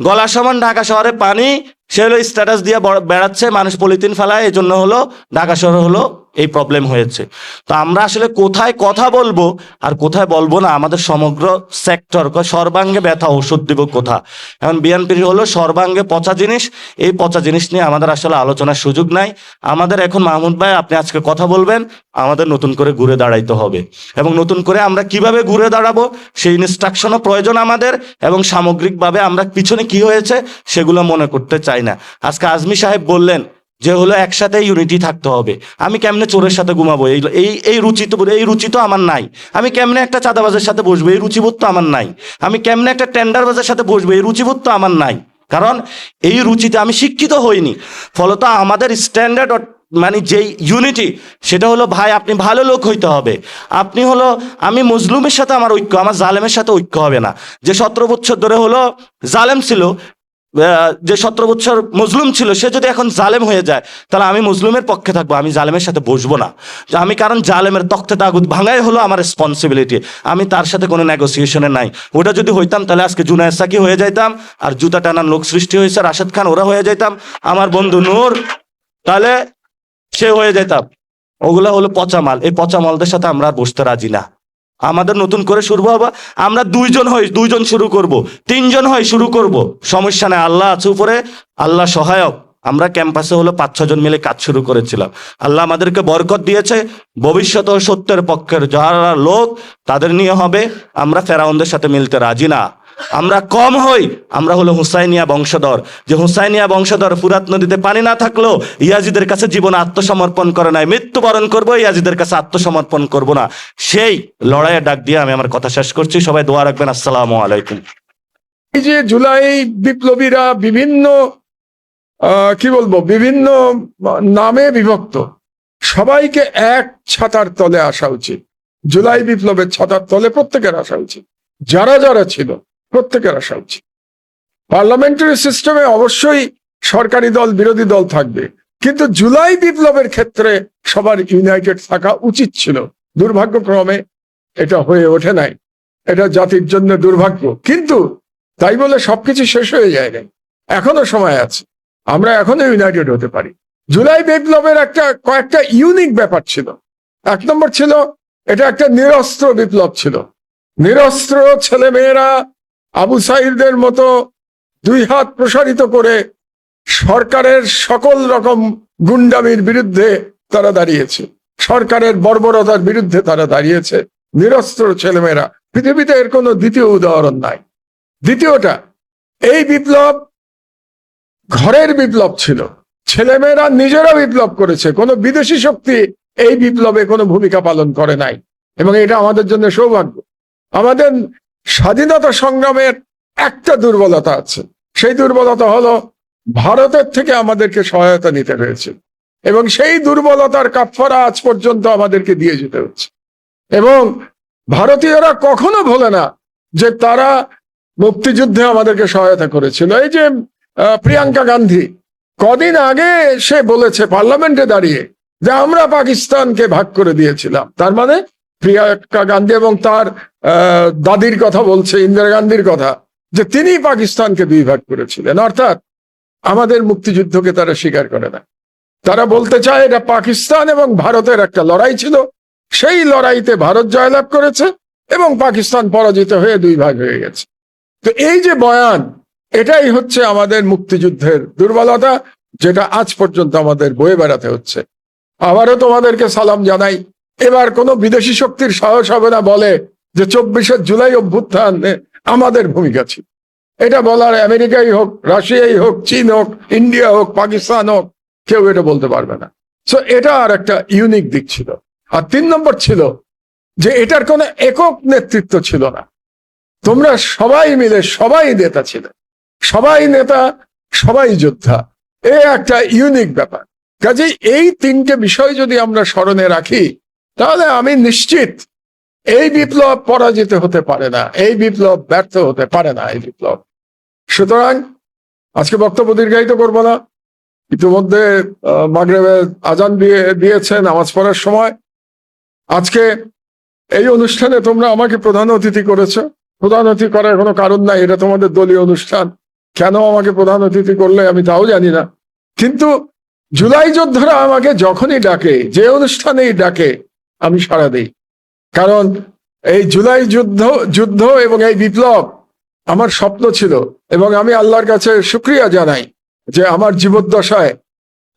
গলা সমান ঢাকা শহরে পানি, সে হলো স্ট্যাটাস দিয়ে বেড়াচ্ছে, মানুষ পলিথিন ফেলায়, এই জন্য হলো ঢাকা শহরে হলো এই প্রবলেম হয়েছে। তো আমরা আসলে কোথায় কথা বলবো আর কোথায় বলবো না, আমাদের সমগ্র সেক্টর সর্বাঙ্গে ব্যথা, ওষুধ দিব কোথা। এখন বিএনপির হলো সর্বাঙ্গে পচা জিনিস, এই পচা জিনিস নিয়ে আমাদের আসলে আলোচনার সুযোগ নাই। আমাদের এখন মাহমুদ ভাই, আপনি আজকে কথা বলবেন, আমাদের নতুন করে ঘুরে দাঁড়াইতে হবে। এবং নতুন করে আমরা কিভাবে ঘুরে দাঁড়াবো সেই ইনস্ট্রাকশনও প্রয়োজন আমাদের। এবং সামগ্রিকভাবে আমরা পিছনে কি হয়েছে সেগুলো মনে করতে চাই না। আজকে আজমি সাহেব বললেন যে হলো একসাথে ইউনিটি থাকতে হবে। আমি কেমনে চোরের সাথে ঘুমাবো, এই রুচি তো আমার নাই। আমি কেমনে একটা চাঁদাবাজের সাথে বসবো, এই রুচিবোধ তো আমার নাই। আমি কেমনে একটা টেন্ডারবাজের সাথে বসবো, এই রুচিবোধ তো আমার নাই। কারণ এই রুচিতে আমি শিক্ষিত হইনি। ফলত আমাদের স্ট্যান্ডার্ড মানে যেই ইউনিটি, সেটা হলো ভাই আপনি ভালো লোক হইতে হবে। আপনি হলো, আমি মজলুমের সাথে আমার ঐক্য, আমার জালেমের সাথে ঐক্য হবে না। যে 17 বছর ধরে হলো জালেম ছিল, যে 17 বছর মজলুম ছিল, সে যদি এখন জালেম হয়ে যায়, তাহলে আমি মজলুমের পক্ষে থাকবো, আমি জালেমের সাথে বসবো না। আমি কারণ জালেমের তখ্তে তাগুত ভাঙাই হলো আমার রেসপন্সিবিলিটি। আমি তার সাথে কোনো নেগোসিয়েশনে নাই। ওটা যদি হইতাম তাহলে আজকে জুনায়েদ সাকি হয়ে যাইতাম, আর জুতা টানার লোক সৃষ্টি হয়েছে রাশেদ খান, ওরা হয়ে যাইতাম। আমার বন্ধু নূর, তাহলে সে হয়ে যাইতাম। ওগুলা হলো পচা মাল। এই পচা মালদের সাথে আমরা আর বসতে রাজি না। আমাদের নতুন করে শুরু হবে। আমরা 2 জন হই, 2 জন শুরু করব, 3 জন হই শুরু করব, সমস্যা নেই। আল্লাহ আছে উপরে, আল্লাহ সহায়ক। আমরা ক্যাম্পাসে হলো 5-6 জন মিলে কাজ শুরু করেছিলাম। আল্লাহ আমাদেরকে বরকত দিয়েছে, ভবিষ্যতে সত্যের পক্ষের যারা লোক তাদের নিয়ে হবে। আমরা ফেরাউনদের সাথে মিলতে রাজি না। আমরা কম হই, আমরা হলো হুসাইনিয়া বংশধর। যে হুসাইনিয়া বংশধর ফুরাত নদীতে পানি না থাকলেও ইয়াজিদের কাছে জীবন আত্মসমর্পণ করে নাই, মৃত্যুবরণ করবো, ইয়াজিদের কাছে আত্মসমর্পণ করব না। সেই লড়াইয়ের ডাক দিয়ে আমি আমার কথা শেষ করছি। সবাই দোয়া রাখবেন। আসসালামু আলাইকুম। এই যে জুলাই বিপ্লবীরা বিভিন্ন কি বলবো, বিভিন্ন নামে বিভক্ত, সবাইকে এক ছাতার তলে আসা উচিত। জুলাই বিপ্লবের ছাতার তলে প্রত্যেকের আসা উচিত, যারা যারা ছিল প্রত্যেকের আসা উচিত। পার্লামেন্টারি সিস্টেমে অবশ্যই সরকারি দল বিরোধী দল থাকবে, কিন্তু জুলাই বিপ্লবের ক্ষেত্রে সবার ইউনাইটেড থাকা উচিত ছিল। দুর্ভাগ্যক্রমে এটা হয়ে ওঠে নাই, এটা জাতির জন্য দুর্ভাগ্য। কিন্তু তাই বলে সবকিছু শেষ হয়ে যায় না, এখনো সময় আছে, আমরা এখনো ইউনাইটেড হতে পারি। জুলাই বিপ্লবের কয়েকটা ইউনিক ব্যাপার ছিল। 1 নম্বর ছিল, এটা একটা নিরস্ত্র বিপ্লব ছিল। নিরস্ত্র ছেলেমেয়েরা আবু সাইদদের মতো 2 হাত প্রসারিত করে সরকারের সকল রকম গুন্ডামির বিরুদ্ধে তারা দাঁড়িয়েছে, সরকারের বর্বরতার বিরুদ্ধে তারা দাঁড়িয়েছে। নিরস্ত্র ছেলেমেয়েরা, পৃথিবীতে এর কোনো দ্বিতীয় উদাহরণ নাই। দ্বিতীয়টা, এই বিপ্লব ঘরের বিপ্লব ছিল, ছেলেমেয়েরা নিজেরা বিপ্লব করেছে, কোনো বিদেশি শক্তি এই বিপ্লবে কোনো ভূমিকা পালন করে নাই। এবং এটা আমাদের জন্য সৌভাগ্য। আমাদের স্বাধীনতা সংগ্রামের একটা দুর্বলতা আছে, সেই দুর্বলতা হলো ভারতের থেকে আমাদেরকে সহায়তা নিতে হয়েছে, এবং সেই দুর্বলতার কাফফারা আজ পর্যন্ত আমাদেরকে দিয়ে যেতে হচ্ছে। এবং ভারতীয়রা কখনো ভোলে না যে তারা মুক্তিযুদ্ধে আমাদেরকে সহায়তা করেছিল। এই যে প্রিয়াঙ্কা গান্ধী কদিন আগে সে বলেছে পার্লামেন্টে দাঁড়িয়ে যে আমরা পাকিস্তানকে ভাগ করে দিয়েছিলাম। তার মানে প্রিয়াঙ্কা গান্ধী এবং তার দাদির কথা বলছে, ইন্দিরা গান্ধীর কথা, যে তিনি পাকিস্তানকে 2 ভাগ করেছিলেন। অর্থাৎ আমাদের মুক্তিযুদ্ধকে তারা স্বীকার করে না। তারা বলতে চায় এটা পাকিস্তান এবং ভারতের একটা লড়াই ছিল, সেই লড়াইতে ভারত জয়লাভ করেছে এবং পাকিস্তান পরাজিত হয়ে 2 ভাগ হয়ে গেছে। তো এই যে বয়ান, এটাই হচ্ছে আমাদের মুক্তিযুদ্ধের দুর্বলতা, যেটা আজ পর্যন্ত আমাদের বয়ে বেড়াতে হচ্ছে। আবারও তোমাদেরকে সালাম জানাই। এবার কোনো বিদেশি শক্তির সাহস হবে না বলে যে 24শে জুলাই অভ্যুত্থানে আমাদের ভূমিকা ছিল। এটা বলার আমেরিকাই হোক, রাশিয়াই হোক, চীন হোক, ইন্ডিয়া হোক, পাকিস্তান হোক, কেউ এটা বলতে পারবে না। সো এটা আর একটা ইউনিক দিক ছিল। আর 3 নম্বর ছিল যে এটার কোনো একক নেতৃত্ব ছিল না, তোমরা সবাই মিলে, সবাই নেতা ছিলেন, সবাই নেতা, সবাই যোদ্ধা। এ একটা ইউনিক ব্যাপার। কাজেই এই 3টে বিষয় যদি আমরা স্মরণে রাখি, তাহলে আমি নিশ্চিত এই বিপ্লব পরাজিত হতে পারে না, এই বিপ্লব ব্যর্থ হতে পারে না, এই বিপ্লব। সুতরাং আজকে বক্তব্য দীর্ঘায়িত করব না। ইতিমধ্যে মাগরিবের আজান দিয়েছে, নামাজ পড়ার সময়। আজকে এই অনুষ্ঠানে তোমরা আমাকে প্রধান অতিথি করেছো। প্রধান অতিথি করার কোনো কারণ নাই, এটা তোমাদের দলীয় অনুষ্ঠান। কেন আমাকে প্রধান অতিথি করলে আমি তাও জানি না, কিন্তু জুলাই যোদ্ধারা আমাকে যখনই ডাকে, যে অনুষ্ঠানেই ডাকে, আমি সাড়া দিই। কারণ এই জুলাই যুদ্ধ এবং এই বিপ্লব আমার স্বপ্ন ছিল, এবং আমি আল্লাহর কাছে শুকরিয়া জানাই যে আমার জীবদ্দশায়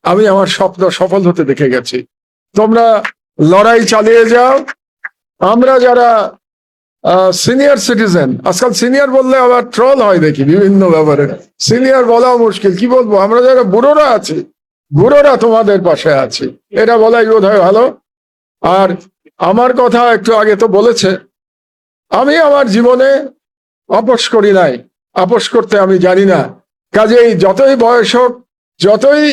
আমি আমার স্বপ্ন সফল হতে দেখে গেছি। তোমরা লড়াই চালিয়ে যাও। আমরা যারা সিনিয়র সিটিজেন, আজকাল সিনিয়র বললে আবার ট্রল হয় দেখি বিভিন্ন ব্যাপারে, সিনিয়র বলাও মুশকিল, কি বলবো, আমরা যারা বুড়োরা আছি, বুড়োরা তোমাদের পাশে আছি, এটা বলাই বোধ হয় ভালো। আর আমার কথা একটু আগে তো বলেছে, আমি আমার জীবনে আপোষ করি নাই, আপোষ করতে আমি জানি না। কাজেই যতই বয়স হোক, যতই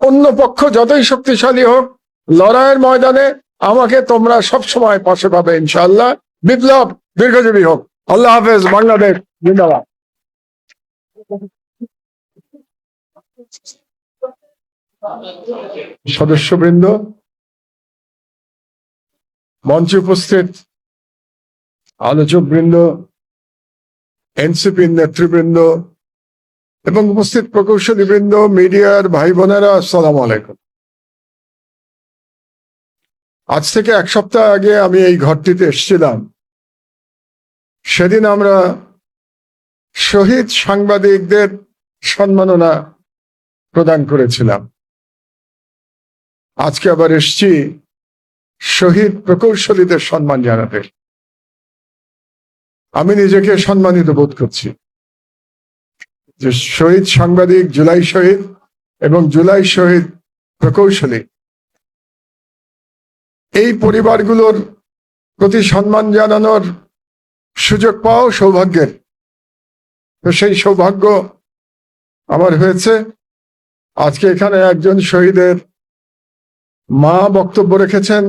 অন্য পক্ষ যতই শক্তিশালী হোক, লড়াইয়ের ময়দানে আমাকে তোমরা সবসময় পাশে পাবে ইনশাআল্লাহ। বিপ্লব দীর্ঘজীবী হোক। আল্লাহ হাফেজ। বাংলাদেশ জিন্দাবাদ। সদস্যবৃন্দ, মঞ্চে উপস্থিত আলোচকবৃন্দ, এনসিপির নেতৃবৃন্দ এবং উপস্থিত প্রকৌশলীবৃন্দ, মিডিয়ার ভাই বোনেরা, আসসালামু আলাইকুম। আজ থেকে 1 সপ্তাহ আগে আমি এই ঘরটিতে এসেছিলাম। সেদিন আমরা শহীদ সাংবাদিকদের সম্মাননা প্রদান করেছিলাম। আজকে আবার এসছি শহীদ প্রকৌশলীদের সম্মান জানাতে। আমি নিজেকে সম্মানিত বোধ করছি যে শহীদ সাংবাদিক, জুলাই শহীদ এবং জুলাই শহীদ প্রকৌশলী, এই পরিবারগুলোর প্রতি সম্মান জানানোর সুযোগ পাওয়া সৌভাগ্যের। তো সেই সৌভাগ্য আমার হয়েছে। আজকে এখানে একজন শহীদের মা বক্তব্য রেখেছেন,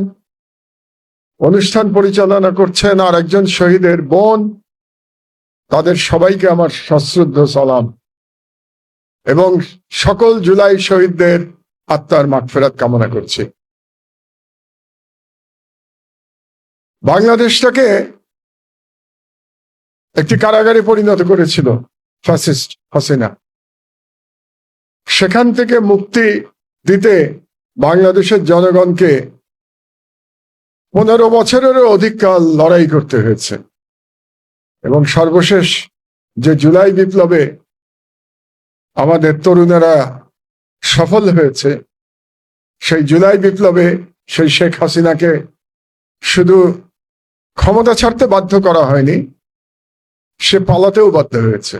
অনুষ্ঠান পরিচালনা করছেন আর একজন শহীদের বোন। তাদের সবাইকে আমার সশ্রদ্ধ সালাম এবং সকল জুলাই শহীদদের আত্মার মাগফিরাত কামনা করছি। বাংলাদেশটাকে একটি কারাগারে পরিণত করেছিল ফ্যাসিস্ট হাসিনা। সেখান থেকে মুক্তি দিতে বাংলাদেশের জনগণকে 15 বছরেরও অধিক কাল লড়াই করতে হয়েছে এবং সর্বশেষ যে জুলাই বিপ্লবে আমাদের তরুণেরা সফল হয়েছে, সেই জুলাই বিপ্লবে সেই শেখ হাসিনাকে শুধু ক্ষমতা ছাড়তে বাধ্য করা হয়নি, সে পালাতেও বাধ্য হয়েছে।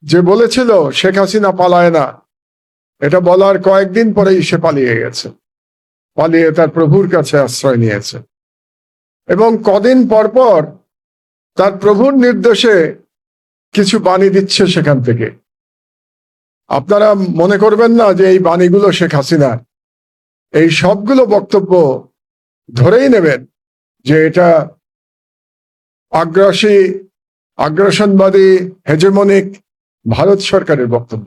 যে বলেছিল শেখ হাসিনা পালায় না, এটা বলার কয়েকদিন পরেই সে পালিয়ে গেছে, পালিয়ে তার প্রভুর কাছে আশ্রয় নিয়েছে এবং কদিন পর পর তার প্রভুর নির্দেশে কিছু বাণী দিচ্ছে সেখান থেকে। আপনারা মনে করবেন না যে এই বাণীগুলো শেখ হাসিনার। এই সবগুলো বক্তব্য ধরেই নেবেন যে এটা আগ্রাসনবাদী হেজেমনিক ভারত সরকারের বক্তব্য।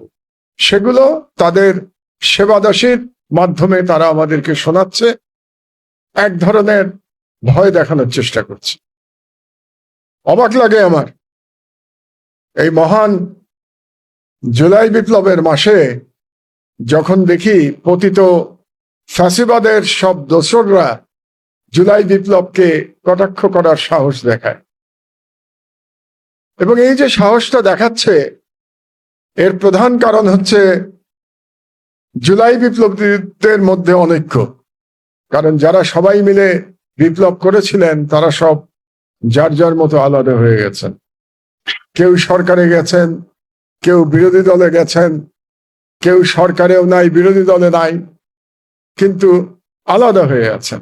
সেগুলো তাদের সেবাদাসীর মাধ্যমে তারা আমাদেরকে শোনাচ্ছে, এক ধরনের ভয় দেখানোর চেষ্টা করছে। অবাক লাগে আমার, এই মহান জুলাই বিপ্লবের মাসে যখন দেখি পতিত ফ্যাসিবাদের সব দোসররা জুলাই বিপ্লবকে কটাক্ষ করার সাহস দেখায় এবং এই যে সাহসটা দেখাচ্ছে, এর প্রধান কারণ হচ্ছে জুলাই বিপ্লবীদের মধ্যে অনৈক্য। কারণ যারা সবাই মিলে বিপ্লব করেছিলেন তারা সব যার যার মতো আলাদা হয়ে গেছেন। কেউ সরকারে গেছেন, কেউ বিরোধী দলে গেছেন, কেউ সরকারেও নাই, বিরোধী দলে নাই, কিন্তু আলাদা হয়ে আছেন।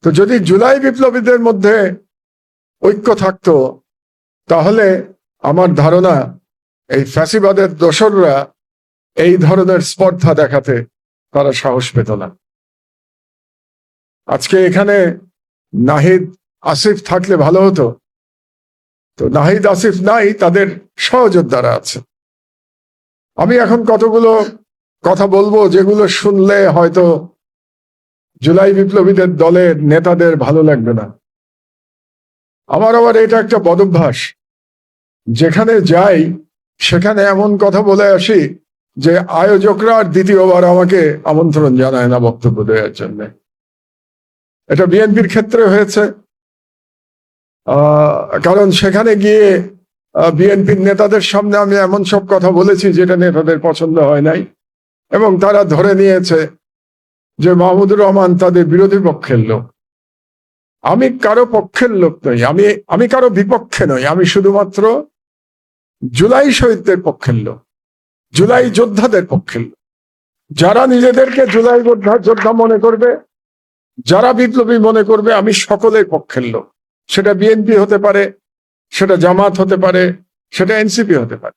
তো যদি জুলাই বিপ্লবীদের মধ্যে ঐক্য থাকতো, তাহলে আমার ধারণা এই ফ্যাসিবাদের দোসররা এই ধরনের স্পর্ধা দেখাতে তারা সাহস পেত না। আজকে এখানে নাহিদ আসিফ থাকলে ভালো হতো, তো নাহিদ আসিফ নাই, তাদের সহযোদ্ধারা আছে। আমি এখন কতগুলো কথা বলবো যেগুলো শুনলে হয়তো জুলাই বিপ্লবীদের দলের নেতাদের ভালো লাগবে না। আমার আবার এটা একটা বদভ্যাস, যেখানে যাই সেখানে এমন কথা বলে আসি যে আয়োজকরা আর দ্বিতীয়বার আমাকে আমন্ত্রণ জানায় না বক্তব্য দেওয়ার জন্য। এটা বিএনপির ক্ষেত্রে হয়েছে, কারণ সেখানে গিয়ে বিএনপির নেতাদের সামনে আমি এমন সব কথা বলেছি যেটা নেতাদের পছন্দ হয় নাই এবং তারা ধরে নিয়েছে যে মাহমুদুর রহমান তাদের বিরোধী পক্ষের লোক। আমি কারো পক্ষের লোক নই, আমি কারো বিপক্ষে নই, আমি শুধুমাত্র জুলাই শহীদদের পক্ষের লোক, জুলাই যোদ্ধাদের পক্ষের লোক। যারা নিজেদেরকে জুলাই যোদ্ধা মনে করবে, যারা বিপ্লবী মনে করবে, আমি সকলের পক্ষের লোক। সেটা বিএনপি হতে পারে, সেটা জামাত হতে পারে, সেটা এনসিপি হতে পারে।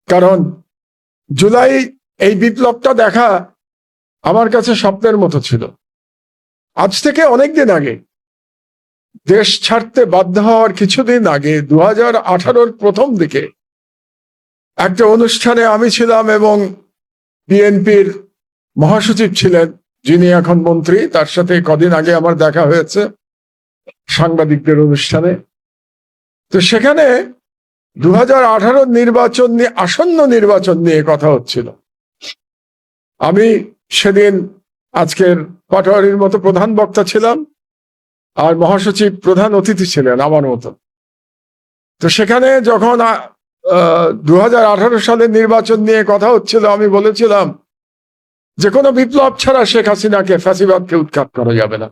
কারণ জুলাই এই বিপ্লবটা দেখা আমার কাছে স্বপ্নের মতো ছিল। আজ থেকে অনেকদিন আগে, দেশ ছাড়তে বাধ্য হওয়ার কিছুদিন আগে 2018-র প্রথম দিকে একটা অনুষ্ঠানে আমি ছিলাম এবং বিএনপির মহাসচিব ছিলেন, যিনি এখন মন্ত্রী, তার সাথে কদিন আগে আমার দেখা হয়েছে সাংবাদিকদের অনুষ্ঠানে। তো সেখানে 2018-র নির্বাচন নিয়ে, আসন্ন নির্বাচন নিয়ে কথা হচ্ছিল। আমি সেদিন আজকের পাটোয়ারির মতো প্রধান বক্তা ছিলাম আর মহাসচিব প্রধান অতিথি ছিলেন আমার মতো। তো সেখানে যখন 2018 সালের নির্বাচন নিয়ে কথা হচ্ছিল, আমি বলেছিলাম যে কোনো বিপ্লব ছাড়া শেখ হাসিনাকে, ফ্যাসিবাদকে উৎখাত করা যাবে না।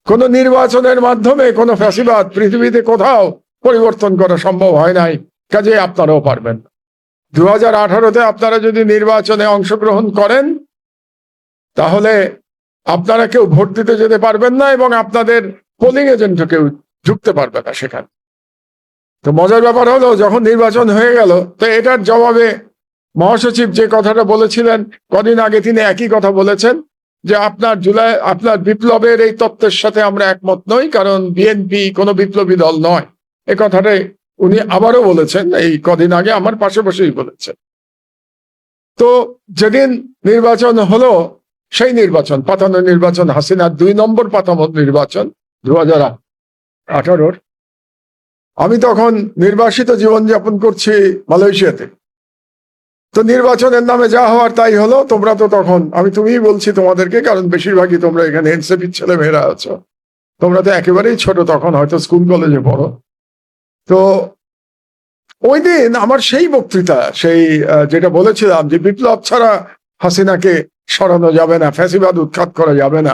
কোন নির্বাচনের মাধ্যমে কোনো ফ্যাসিবাদ পৃথিবীতে কোথাও পরিবর্তন করা সম্ভব হয় নাই, কাজে আপনারাও পারবেন না। 2018-তে আপনারা যদি নির্বাচনে অংশগ্রহণ করেন তাহলে আপনারা কেউ ভোট দিতে যেতে পারবেন না এবং আপনাদের পোলিং এজেন্টও কেউ ঢুকতে পারবে না সেখানে। তো মজার ব্যাপার হলো, যখন নির্বাচন হয়ে গেল, তো এটার জবাবে মহাসচিব যে কথাটা বলেছিলেন কদিন আগে, তিনি একই কথা বলেছেন যে আপনার বিপ্লবের এই তত্ত্বের সাথে আমরা একমত নই, কারণ বিএনপি কোনো বিপ্লবী দল নয়। এ কথাটাই উনি আবারও বলেছেন, এই কদিন আগে আমার পাশে বসেই বলেছেন। তো যেদিন নির্বাচন হলো, সেই নির্বাচন, পাতানো নির্বাচন, হাসিনার 2 নম্বর পাতানো নির্বাচন 2018-র, আমি তখন নির্বাসিত জীবনযাপন করছি মালয়েশিয়াতে। তো নির্বাচনের নামে যা হওয়ার তাই হলো। তোমরা তো তখন, আমি তুমিই বলছি তোমাদেরকে, কারণ বেশিরভাগই তোমরা এখানে এনসিপির ছেলে মেয়েরা আছো, তোমরা তো একেবারেই ছোট, তখন হয়তো স্কুল কলেজে পড়ো। তো ওই দিন আমার সেই বক্তৃতা, সেই যেটা বলেছিলাম যে বিপ্লব ছাড়া হাসিনাকে সরানো যাবে না, ফ্যাসিবাদ উৎখাত করা যাবে না,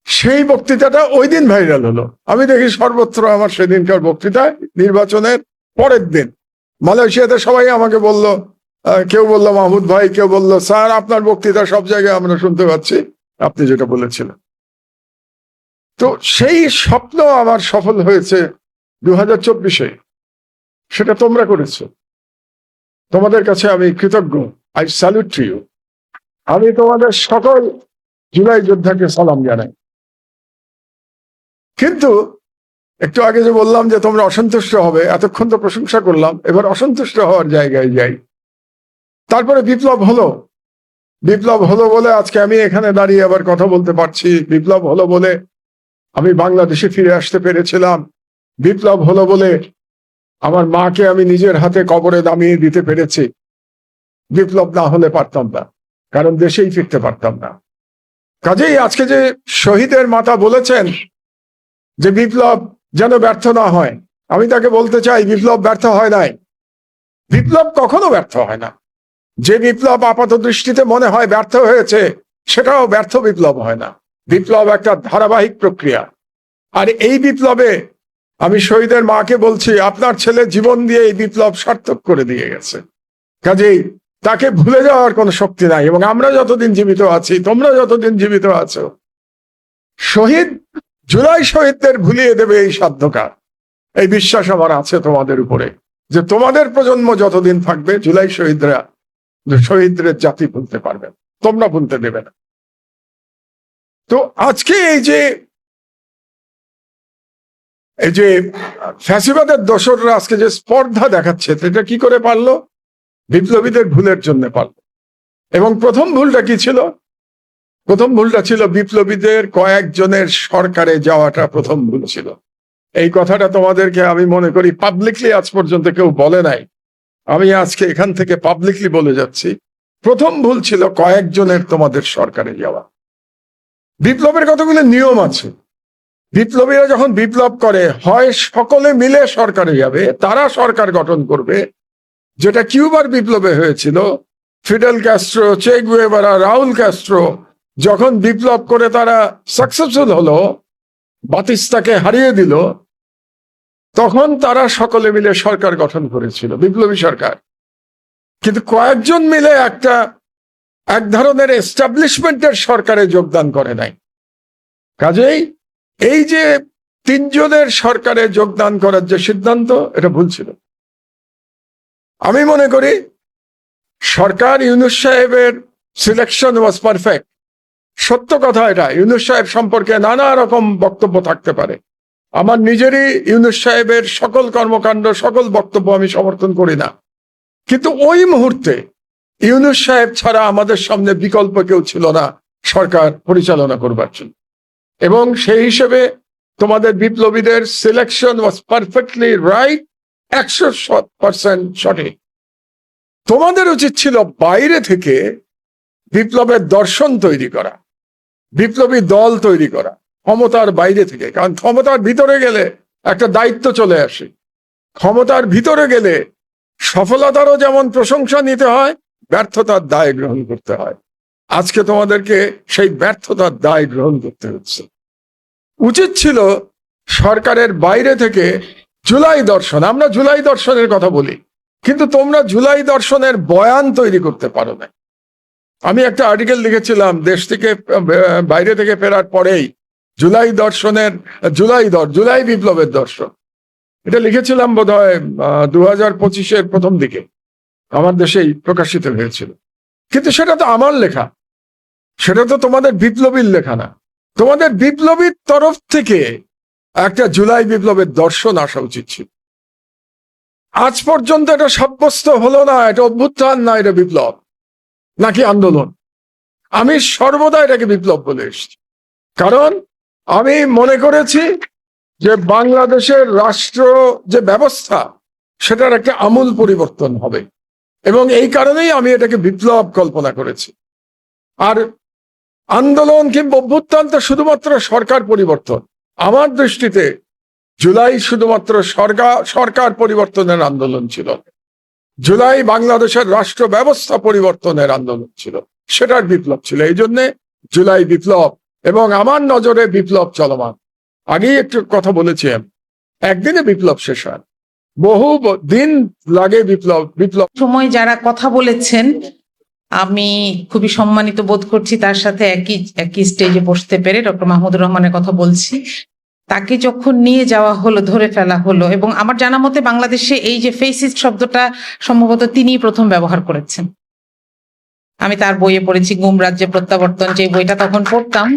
সেই বক্তৃতাটা ওই দিন ভাইরাল হলো। আমি দেখি সর্বত্র আমার সেদিনকার বক্তৃতায়, নির্বাচনের পরের দিন মালয়েশিয়াতে সবাই আমাকে বলল, কেউ বলল মাহমুদ ভাই, কেউ বলল স্যার আপনার বক্তৃতা সব জায়গায় আমরা শুনতে পাচ্ছি, আপনি যেটা বলেছিলেন। তো সেই স্বপ্ন আমার সফল হয়েছে 2024-এ, সেটা তোমরা করেছো। তোমাদের কাছে আমি কৃতজ্ঞ, আই স্যালুট টু ইউ। আমি তোমাদের সকল জুলাই যোদ্ধাকে সালাম জানাই। কিন্তু একটু আগে যে বললাম যে তোমরা অসন্তুষ্ট হবে, এতক্ষণ তো প্রশংসা করলাম, এবার অসন্তুষ্ট হওয়ার জায়গায় যাই। তারপরে বিপ্লব হলো। বিপ্লব হলো বলে আজকে আমি এখানে দাঁড়িয়ে আবার কথা বলতে পারছি। বিপ্লব হলো বলে আমি বাংলাদেশে ফিরে আসতে পেরেছিলাম। বিপ্লব হলো বলে আমার মাকে আমি নিজের হাতে কবরে নামিয়ে দিতে পেরেছি। বিপ্লব না হলে পারতাম না, কারণ দেশেই ফিরতে পারতাম না। কাজেই আজকে যে শহীদের মাতা বলেছেন যে বিপ্লব যেন ব্যর্থ না হয়, আমি তাকে বলতে চাই বিপ্লব ব্যর্থ হয় নাই। বিপ্লব কখনো ব্যর্থ হয় না। যে বিপ্লব আপাত দৃষ্টিতে মনে হয় ব্যর্থ হয়েছে, সেটাও ব্যর্থ বিপ্লব হয় না। বিপ্লব একটা ধারাবাহিক প্রক্রিয়া। আর এই বিপ্লবে আমি শহীদের মাকে বলছি, আপনার ছেলে জীবন দিয়ে এই বিপ্লব সার্থক করে দিয়ে গেছে। কাজেই তাকে ভুলে যাওয়ার কোনো শক্তি নাই। এবং আমরা যতদিন জীবিত আছি, তোমরা যতদিন জীবিত আছো, জুলাই শহীদদের ভুলিয়ে দেবে এই সাধ্যকার। এই বিশ্বাস আমার আছে তোমাদের উপরে, যে তোমাদের প্রজন্ম যতদিন থাকবে, জুলাই শহীদদের জাতি ভুলতে পারবে, তোমরা ভুলতে দেবে না। তো আজকে এই যে ফ্যাসিবাদের দোসররা আজকে যে স্পর্ধা দেখাচ্ছে, এটা কি করে পারলো? বিপ্লবীদের ভুলের জন্য পারলো। এবং প্রথম ভুলটা কি ছিল? প্রথম ভুলটা ছিল বিপ্লবীদের কয়েকজনের সরকারে যাওয়াটা প্রথম ভুল ছিল। এই কথাটা তোমাদেরকে আমি মনে করি পাবলিকলি আজ পর্যন্ত কেউ বলে নাই। আমি আজকে এখান থেকে পাবলিকলি বলে যাচ্ছি, প্রথম ভুল ছিল কয়েকজনের তোমাদের সরকারে যাওয়া। বিপ্লবের কতগুলো নিয়ম আছে। বিপ্লবীরা যখন বিপ্লব করে, হয় সকলে মিলে সরকারে যাবে, তারা সরকার গঠন করবে, যেটা কিউবার বিপ্লবে হয়েছিল। ফিডেল ক্যাস্ট্রো, চে গুয়েভারা, রাউল ক্যাস্ট্রো যখন বিপ্লব করে তারা সাকসেসফুল হলো, বাতিস্তাকে হারিয়ে দিল, তখন তারা সকলে মিলে সরকার গঠন করেছিল, বিপ্লবী সরকার। কিন্তু কয়েকজন মিলে এক ধরনের এস্টাবলিশমেন্টের সরকারে যোগদান করে নাই। কাজেই এই যে 3 জনের সরকারে যোগদান করার যে সিদ্ধান্ত, এটা ভুল ছিল। আমি মনে করি সরকার ইউনূস সাহেবের সিলেকশন ওয়াজ পারফেক্ট। সত্য কথা এটা। ইউনূস সাহেব সম্পর্কে নানা রকম বক্তব্য থাকতে পারে। আমার নিজেরই ইউনূস সাহেবের সকল কর্মকাণ্ড, সকল বক্তব্য আমি সমর্থন করি না। কিন্তু ওই মুহূর্তে ইউনূস সাহেব ছাড়া আমাদের সামনে বিকল্প কেউ ছিল না সরকার পরিচালনা করবার জন্য। এবং সেই হিসেবে তোমাদের বিপ্লবীদের সিলেকশন ওয়াজ পারফেক্টলি রাইট, 100% সঠিক। তোমাদের উচিত ছিল বাইরে থেকে বিপ্লবের দর্শন তৈরি করা, বিপ্লবী দল তৈরি করা, ক্ষমতার বাইরে থেকে। কারণ ক্ষমতার ভিতরে গেলে একটা দায়িত্ব চলে আসে। ক্ষমতার ভিতরে গেলে সফলতারও যেমন প্রশংসা নিতে হয়, ব্যর্থতার দায় গ্রহণ করতে হয়। আজকে তোমাদেরকে সেই ব্যর্থতার দায় গ্রহণ করতে হচ্ছে। উচিত ছিল সরকারের বাইরে থেকে জুলাই দর্শন, আমরা জুলাই দর্শনের কথা বলি, কিন্তু তোমরা জুলাই দর্শনের বয়ান তৈরি করতে পারো না। আমি একটা আর্টিকেল লিখেছিলাম দেশ থেকে বাইরে থেকে ফেরার পরেই, জুলাই বিপ্লবের দর্শন। এটা লিখেছিলাম বোধহয় 2025-এর প্রথম দিকে, আমার দেশেই প্রকাশিত হয়েছিল। কিন্তু সেটা তো আমার লেখা, সেটা তো তোমাদের বিপ্লবীর লেখা না। তোমাদের বিপ্লবীর তরফ থেকে একটা জুলাই বিপ্লবের দর্শন আসা উচিত ছিল। আজ পর্যন্ত এটা সাব্যস্ত হলো না, এটা অভ্যুত্থান না, এটা বিপ্লব নাকি আন্দোলন। আমি সর্বদা এটাকে বিপ্লব বলে এসেছি, কারণ আমি মনে করেছি যে বাংলাদেশের রাষ্ট্র যে ব্যবস্থা, সেটার একটা আমূল পরিবর্তন হবে, এবং এই কারণেই আমি এটাকে বিপ্লব কল্পনা করেছি। আর আন্দোলন কিংবা অভ্যুত্থান তো শুধুমাত্র সরকার পরিবর্তন। আমার দৃষ্টিতে জুলাই শুধুমাত্র সরকার পরিবর্তনের আন্দোলন ছিল, জুলাই বাংলাদেশের রাষ্ট্র ব্যবস্থা পরিবর্তনের আন্দোলন ছিল, সেটার বিপ্লব ছিল। এই জন্যে জুলাই বিপ্লব, এবং আমার নজরে বিপ্লব চলমান। আগেই একটু কথা বলেছি, একদিনে বিপ্লব শেষ হয়, বহু দিন লাগে বিপ্লব। সময় যারা কথা বলেছেন আমি খুবই সম্মানিত বোধ করছি, তার সাথে একই স্টেজে বসতে পেরে। ডক্টর মাহমুদুর রহমানের কথা বলছি। তাকে যখন নিয়ে যাওয়া হলো, ধরে ফেলা হলো, এবং আমার জানা মতে বাংলাদেশে এই যে ফেসিস্ট শব্দটা সম্ভবত তিনিই প্রথম ব্যবহার করেছেন। আমি তার বইয়ে পড়েছি, গুম রাজ্যে প্রত্যাবর্তন, যে বইটা তখন পড়তাম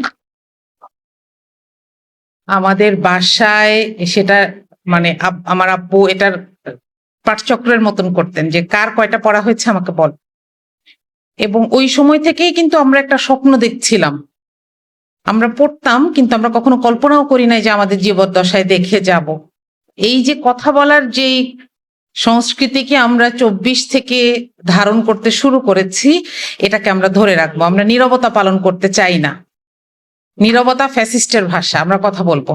আমাদের বাসায়, সেটা মানে আমার আব্বু এটার পাঠচক্রের মতন করতেন, যে কার কয়টা পড়া হয়েছে আমাকে বল। এবং ওই সময় থেকেই কিন্তু আমরা একটা স্বপ্ন দেখছিলাম, আমরা পড়তাম, কিন্তু আমরা কখনো কল্পনাও করি নাই যে আমাদের জীবদ্দশায় দেখে যাব। এই যে কথা বলার যে সংস্কৃতিকে আমরা 24 থেকে ধারণ করতে শুরু করেছি, এটাকে আমরা ধরে রাখবো। আমরা নীরবতা পালন করতে চাই না। নীরবতা ফ্যাসিস্টের ভাষা, আমরা কথা বলবো।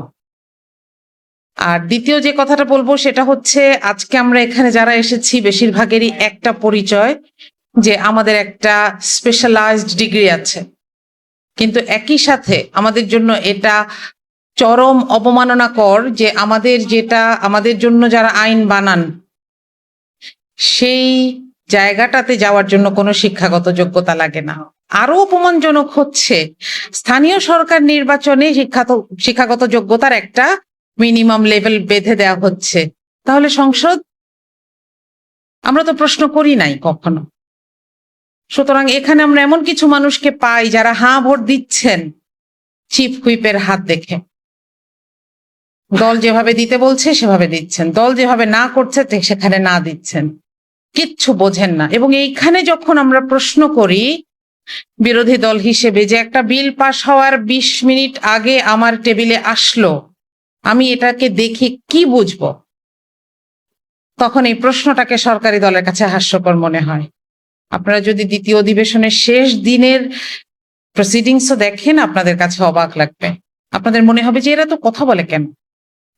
আর দ্বিতীয় যে কথাটা বলবো সেটা হচ্ছে, আজকে আমরা এখানে যারা এসেছি বেশিরভাগেরই একটা পরিচয়, যে আমাদের একটা স্পেশালাইজড ডিগ্রি আছে, কিন্তু একই সাথে আমাদের জন্য এটা চরম অবমাননাকর যে আমাদের জন্য যারা আইন বানান, সেই জায়গাটাতে যাওয়ার জন্য কোনো শিক্ষাগত যোগ্যতা লাগে না। আরো অপমানজনক হচ্ছে, স্থানীয় সরকার নির্বাচনে শিক্ষাগত যোগ্যতার একটা মিনিমাম লেভেল বেঁধে দেওয়া হচ্ছে। তাহলে সংসদ, আমরা তো প্রশ্ন করি নাই কখনো। সুতরাং এখানে আমরা এমন কিছু মানুষকে পাই যারা হাঁ ভোট দিচ্ছেন চিফ হুইপের হাত দেখে। দল যেভাবে দিতে বলছে সেভাবে দিচ্ছেন, দল যেভাবে না করছে সেখানে না দিচ্ছেন, কিচ্ছু বোঝেন না। এবং এইখানে যখন আমরা প্রশ্ন করি বিরোধী দল হিসেবে, যে একটা বিল পাস হওয়ার 20 মিনিট আগে আমার টেবিলে আসলো, আমি এটাকে দেখে কি বুঝবো, তখন এই প্রশ্নটাকে সরকারি দলের কাছে হাস্যকর মনে হয়। আপনারা যদি দ্বিতীয় অধিবেশনের শেষ দিনের প্রসিডিংসও দেখেন, আপনাদের কাছে অবাক লাগবে। আপনাদের মনে হবে যে এরা তো কথা বলে কেন,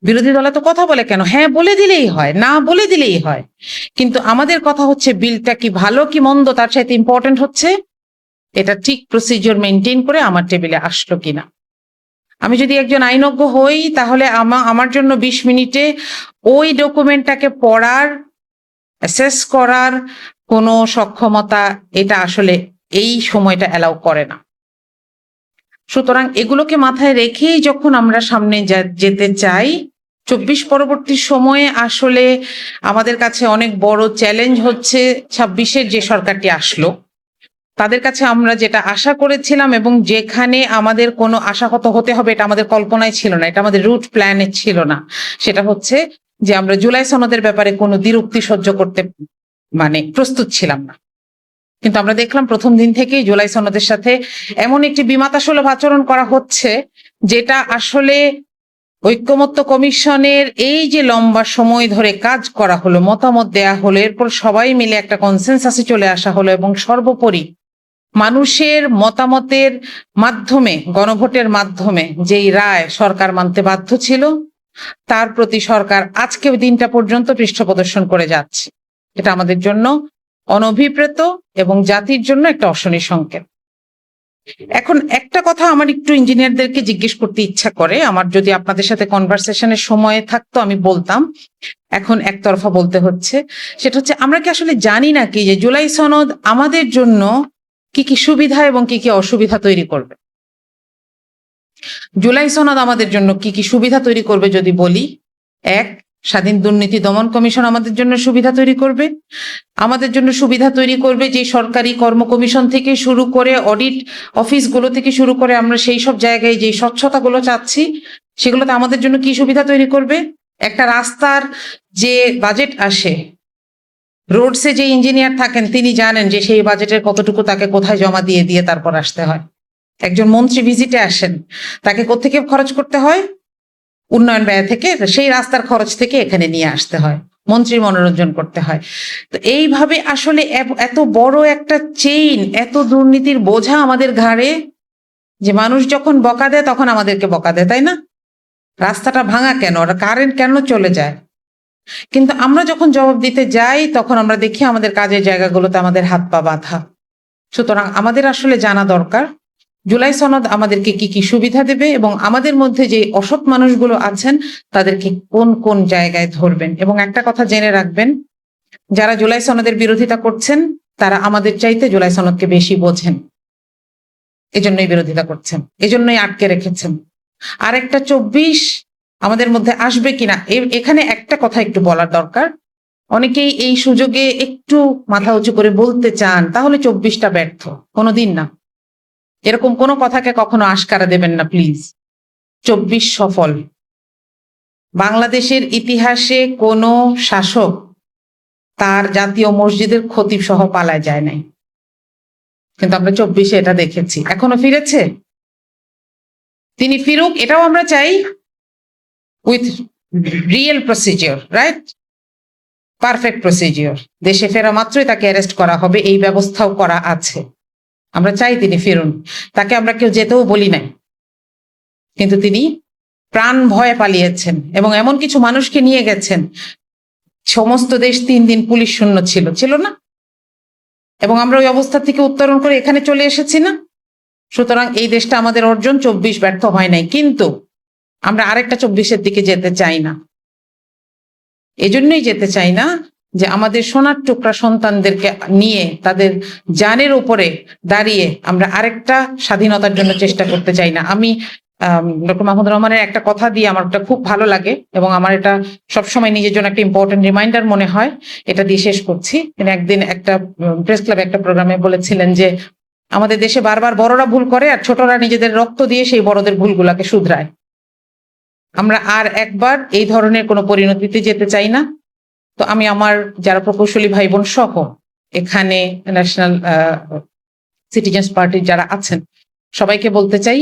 বিরোধী দল তো কথা বলে কেন, হ্যাঁ বলে দিলেই হয়, না বলে দিলেই হয়। কিন্তু আমাদের কথা হচ্ছে বিলটা কি ভালো কি মন্দ, তার চাইতে ইম্পর্টেন্ট হচ্ছে এটা ঠিক প্রসিজিওর মেনটেন করে আমার টেবিলে আসলো কিনা। আমি যদি একজন আইনজ্ঞ হই, তাহলে আমার জন্য 20 মিনিটে ওই ডকুমেন্টটাকে পড়ার, অ্যাসেস করার কোনো সক্ষমতা এটা আসলে এই সময়টা অ্যালাউ করে না। সুতরাং এগুলোকে মাথায় রেখেই যখন আমরা সামনে যেতে চাই, 24 পরবর্তী সময়ে আসলে আমাদের কাছে অনেক বড় চ্যালেঞ্জ হচ্ছে 26-এর যে সরকারটি আসলো, তাদের কাছে আমরা যেটা আশা করেছিলাম এবং যেখানে আমাদের কোনো আশাহত হতে হবে এটা আমাদের কল্পনায় ছিল না, এটা আমাদের রুট প্ল্যানে ছিল না, সেটা হচ্ছে যে আমরা জুলাই সনদের ব্যাপারে কোনো দ্বিরুক্তি সহ্য করতে প্রস্তুত ছিলাম না। কিন্তু আমরা দেখলাম প্রথম দিন থেকেই জুলাই সনদের সাথে এমন একটি বিমাতাসুলভ আচরণ করা হচ্ছে, যেটা আসলে ঐক্যমত্য কমিশনের এই যে লম্বা সময় ধরে কাজ করা হলো, মতামত দেয়া হলো, এরপর সবাই মিলে একটা কনসেনসাসে চলে আসা হলো, এবং সর্বোপরি মানুষের মতামতের মাধ্যমে, গণভোটের মাধ্যমে যেই রায় সরকার মানতে বাধ্য ছিল, তার প্রতি সরকার আজকে দিনটা পর্যন্ত পৃষ্ঠ প্রদর্শন করে যাচ্ছে। এটা আমাদের জন্য অনভিপ্রেত এবং জাতির জন্য একটা অশনি সংকেত। এখন একটা কথা আমার একটু ইঞ্জিনিয়ারদেরকে জিজ্ঞেস করতে ইচ্ছা করে, আমার যদি আপনাদের সাথে কনভারসেশনের সময় থাকতো আমি বলতাম, এখন একতরফা বলতে হচ্ছে। সেটা হচ্ছে, আমরা কি আসলে জানি নাকি যে জুলাই সনদ আমাদের জন্য কি কি সুবিধা এবং কি কি অসুবিধা তৈরি করবে? জুলাই সনদ আমাদের জন্য কি কি সুবিধা তৈরি করবে যদি বলি, এক, স্বাধীন দুর্নীতি দমন কমিশন আমাদের জন্য সুবিধা তৈরি করবে। আমাদের জন্য সুবিধা তৈরি করবে যে সরকারি কর্ম কমিশন থেকে শুরু করে অডিট অফিসগুলো থেকে শুরু করে আমরা সেই সব জায়গায় যে স্বচ্ছতাগুলো চাচ্ছি সেগুলোতে আমাদের জন্য কি সুবিধা তৈরি করবে? একটা রাস্তার যে বাজেট আসে, রোডসে যে ইঞ্জিনিয়ার থাকেন তিনি জানেন যে সেই বাজেটের কতটুকু তাকে কোথায় জমা দিয়ে দিয়ে তারপর আসতে হয়। একজন মন্ত্রী ভিজিটে আসেন, তাকে কোত্থেকে খরচ করতে হয়? উন্নয়ন ব্যয় থেকে, সেই রাস্তার খরচ থেকে এখানে নিয়ে আসতে হয়, মন্ত্রীর মনোরঞ্জন করতে হয়। তো এইভাবে আসলে এত বড় একটা চেইন, এত দুর্নীতির বোঝা আমাদের ঘাড়ে, যে মানুষ যখন বকা দেয় তখন আমাদেরকে বকা দেয়, তাই না? রাস্তাটা ভাঙা কেন, কারেন্ট কেন চলে যায়? কিন্তু আমরা যখন জবাব দিতে যাই তখন আমরা দেখি আমাদের কাজের জায়গাগুলোতে আমাদের হাত পা বাঁধা। সুতরাং আমাদের আসলে জানা দরকার জুলাই সনদ আমাদেরকে কি কি সুবিধা দেবে এবং আমাদের মধ্যে যে অসৎ মানুষগুলো আছেন তাদেরকে কোন কোন জায়গায় ধরবেন। এবং একটা কথা জেনে রাখবেন, যারা জুলাই সনদের বিরোধিতা করছেন তারা আমাদের চাইতে জুলাই সনদকে বেশি বোঝেন, এজন্যই বিরোধিতা করছেন, এজন্যই আটকে রেখেছেন। আর একটা 24 আমাদের মধ্যে আসবে কিনা, এখানে একটা কথা একটু বলার দরকার। অনেকেই এই সুযোগে একটু মাথা উঁচু করে বলতে চান তাহলে 24টা ব্যর্থ, কোনোদিন না। এরকম কোনো কথাকে কখনো আশকারা দেবেন না প্লিজ। 24 সফল। বাংলাদেশের ইতিহাসে কোনো শাসক তার জাতীয় মসজিদের খতিব সহ পালায় যায় নাই, কিন্তু আমরা 24-এ এটা দেখেছি। এখনো ফিরেছে, তিনি ফিরুক, এটাও আমরা চাই, with real procedure, right, perfect procedure. দেশে ফেরা মাত্রই তাকে অ্যারেস্ট করা হবে, এই ব্যবস্থাও করা আছে। আমরা চাই তিনি ফিরুন, তাকে আমরা কেউ যেতেও বলি নাই, কিন্তু তিনি প্রাণ ভয়ে পালিয়েছেন এবং এমন কিছু মানুষকে নিয়ে গেছেন। সমস্ত দেশ 3 দিন পুলিশ শূন্য ছিল না? এবং আমরা ওই অবস্থা থেকে উত্তরণ করে এখানে চলে এসেছি না? সুতরাং এই দেশটা আমাদের অর্জন, 24 ব্যর্থ হয় নাই, কিন্তু আমরা আরেকটা 24-এর দিকে যেতে চাই না। এজন্যই যেতে চাই না যে আমাদের সোনার টুকরা সন্তানদেরকে নিয়ে তাদের জানের উপরে দাঁড়িয়ে আমরা আরেকটা স্বাধীনতার জন্য চেষ্টা করতে চাই না। আমি ডক্টর মাহমুদুর রহমানের একটা কথা দিয়ে আমার একটা খুব ভালো লাগে এবং আমার এটা সবসময় নিজের জন্য একটা ইম্পর্টেন্ট রিমাইন্ডার মনে হয়, এটা দিয়ে শেষ করছি। তিনি একদিন একটা প্রেস ক্লাবে একটা প্রোগ্রামে বলেছিলেন যে আমাদের দেশে বারবার বড়রা ভুল করে আর ছোটরা নিজেদের রক্ত দিয়ে সেই বড়দের ভুলগুলাকে শুধরায়। আমরা আর একবার এই ধরনের কোনো পরিণতিতে যেতে চাই না। তো আমি আমার যারা প্রকৌশলী ভাই বোন সহ এখানে ন্যাশনাল সিটিজেন্স পার্টির যারা আছেন সবাইকে বলতে চাই,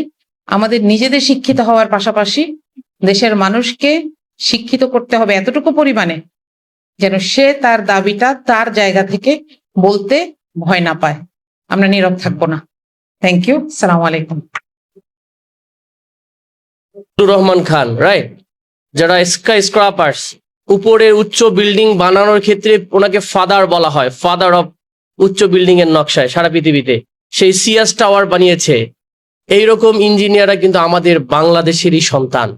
আমাদের নিজেদের শিক্ষিত হওয়ার পাশাপাশি দেশের মানুষকে শিক্ষিত করতে হবে এতটুকু পরিমাণে যেন সে তার দাবিটা তার জায়গা থেকে বলতে ভয় না পায়। আমরা নীরব থাকবো না। থ্যাংক ইউ, আসসালামু আলাইকুম। রহমান খান, রাইট, যারা স্কাই স্ক্রাপার্স, উপরের উচ্চ বিল্ডিং বানানোর ক্ষেত্রে ওনাকে ফাদার বলা হয়, ফাদার অফ উচ্চ বিল্ডিং এর নকশায় সারা পৃথিবীতে, সেই সিয়াস টাওয়ার বানিয়েছে। এইরকম ইঞ্জিনিয়াররা কিন্তু আমাদের বাংলাদেশেরই সন্তান।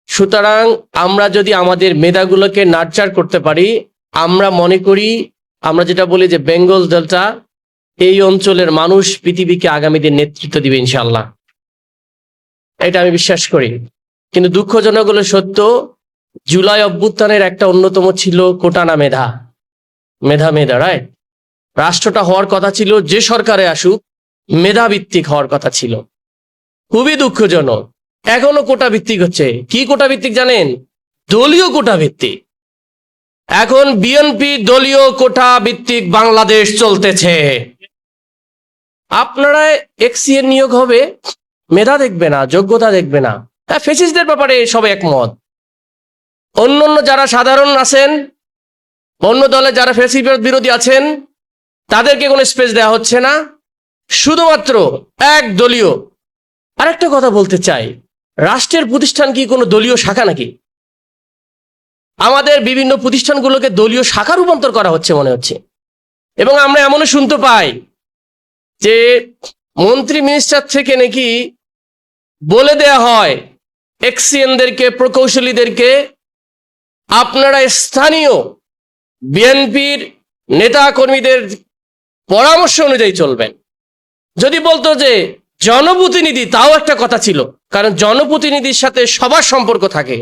সুতরাং আমরা যদি আমাদের মেধাগুলোকে নার্চার করতে পারি, আমরা মনে করি, আমরা যেটা বলি যে বেঙ্গল ডেল্টা, এই অঞ্চলের মানুষ পৃথিবীকে আগামী দিন নেতৃত্ব দিবে ইনশাআল্লাহ, এটা আমি বিশ্বাস করি। কিন্তু দুঃখজনক হলো সত্য, জুলাই অভ্যুত্থানের একটা অন্যতম ছিল কোটানা মেধা, রাইট। রাষ্ট্রটা হওয়ার কথা ছিল, যে সরকারে আসুক, মেধা ভিত্তিক হওয়ার কথা ছিল। খুবই দুঃখজনক এখনো কোটা ভিত্তিক হচ্ছে। কি কোটা ভিত্তিক জানেন? দলীয় কোটা ভিত্তিক। এখন বিএনপি দলীয় কোটা ভিত্তিক বাংলাদেশ চলতেছে। আপনারা এক্সিএর নিয়োগ হবে, মেধা দেখবে না, যোগ্যতা দেখবে না। হ্যাঁ, ফেসিস্টদের ব্যাপারে সব একমত। অন্য যারা সাধারণ আছেন, অন্য দলে যারা ফেসিস্ট বিরোধী আছেন, তাদেরকে কোনো স্পেস দেওয়া হচ্ছে না, শুধুমাত্র এক দলীয়। আরেকটা কথা বলতে চাই, রাষ্ট্রের প্রতিষ্ঠান কি কোনো দলীয় শাখা নাকি? আমাদের বিভিন্ন প্রতিষ্ঠানগুলোকে দলীয় শাখা রূপান্তর করা হচ্ছে মনে হচ্ছে। এবং আমরা এমনও শুনতে পাই যে মন্ত্রী মিনিস্টার থেকে নাকি বলে দেয়া হয় এক্সিএনদেরকে, প্রকৌশলীদেরকে, আপনারা স্থানীয় বিএনপির নেতা কর্মীদের পরামর্শ অনুযায়ী চলবেন। যদি বলতো যে জনপ্রতিনিধি, তাও একটা কথা ছিল, কারণ জনপ্রতিনিধির সাথে সবার সম্পর্ক থাকে।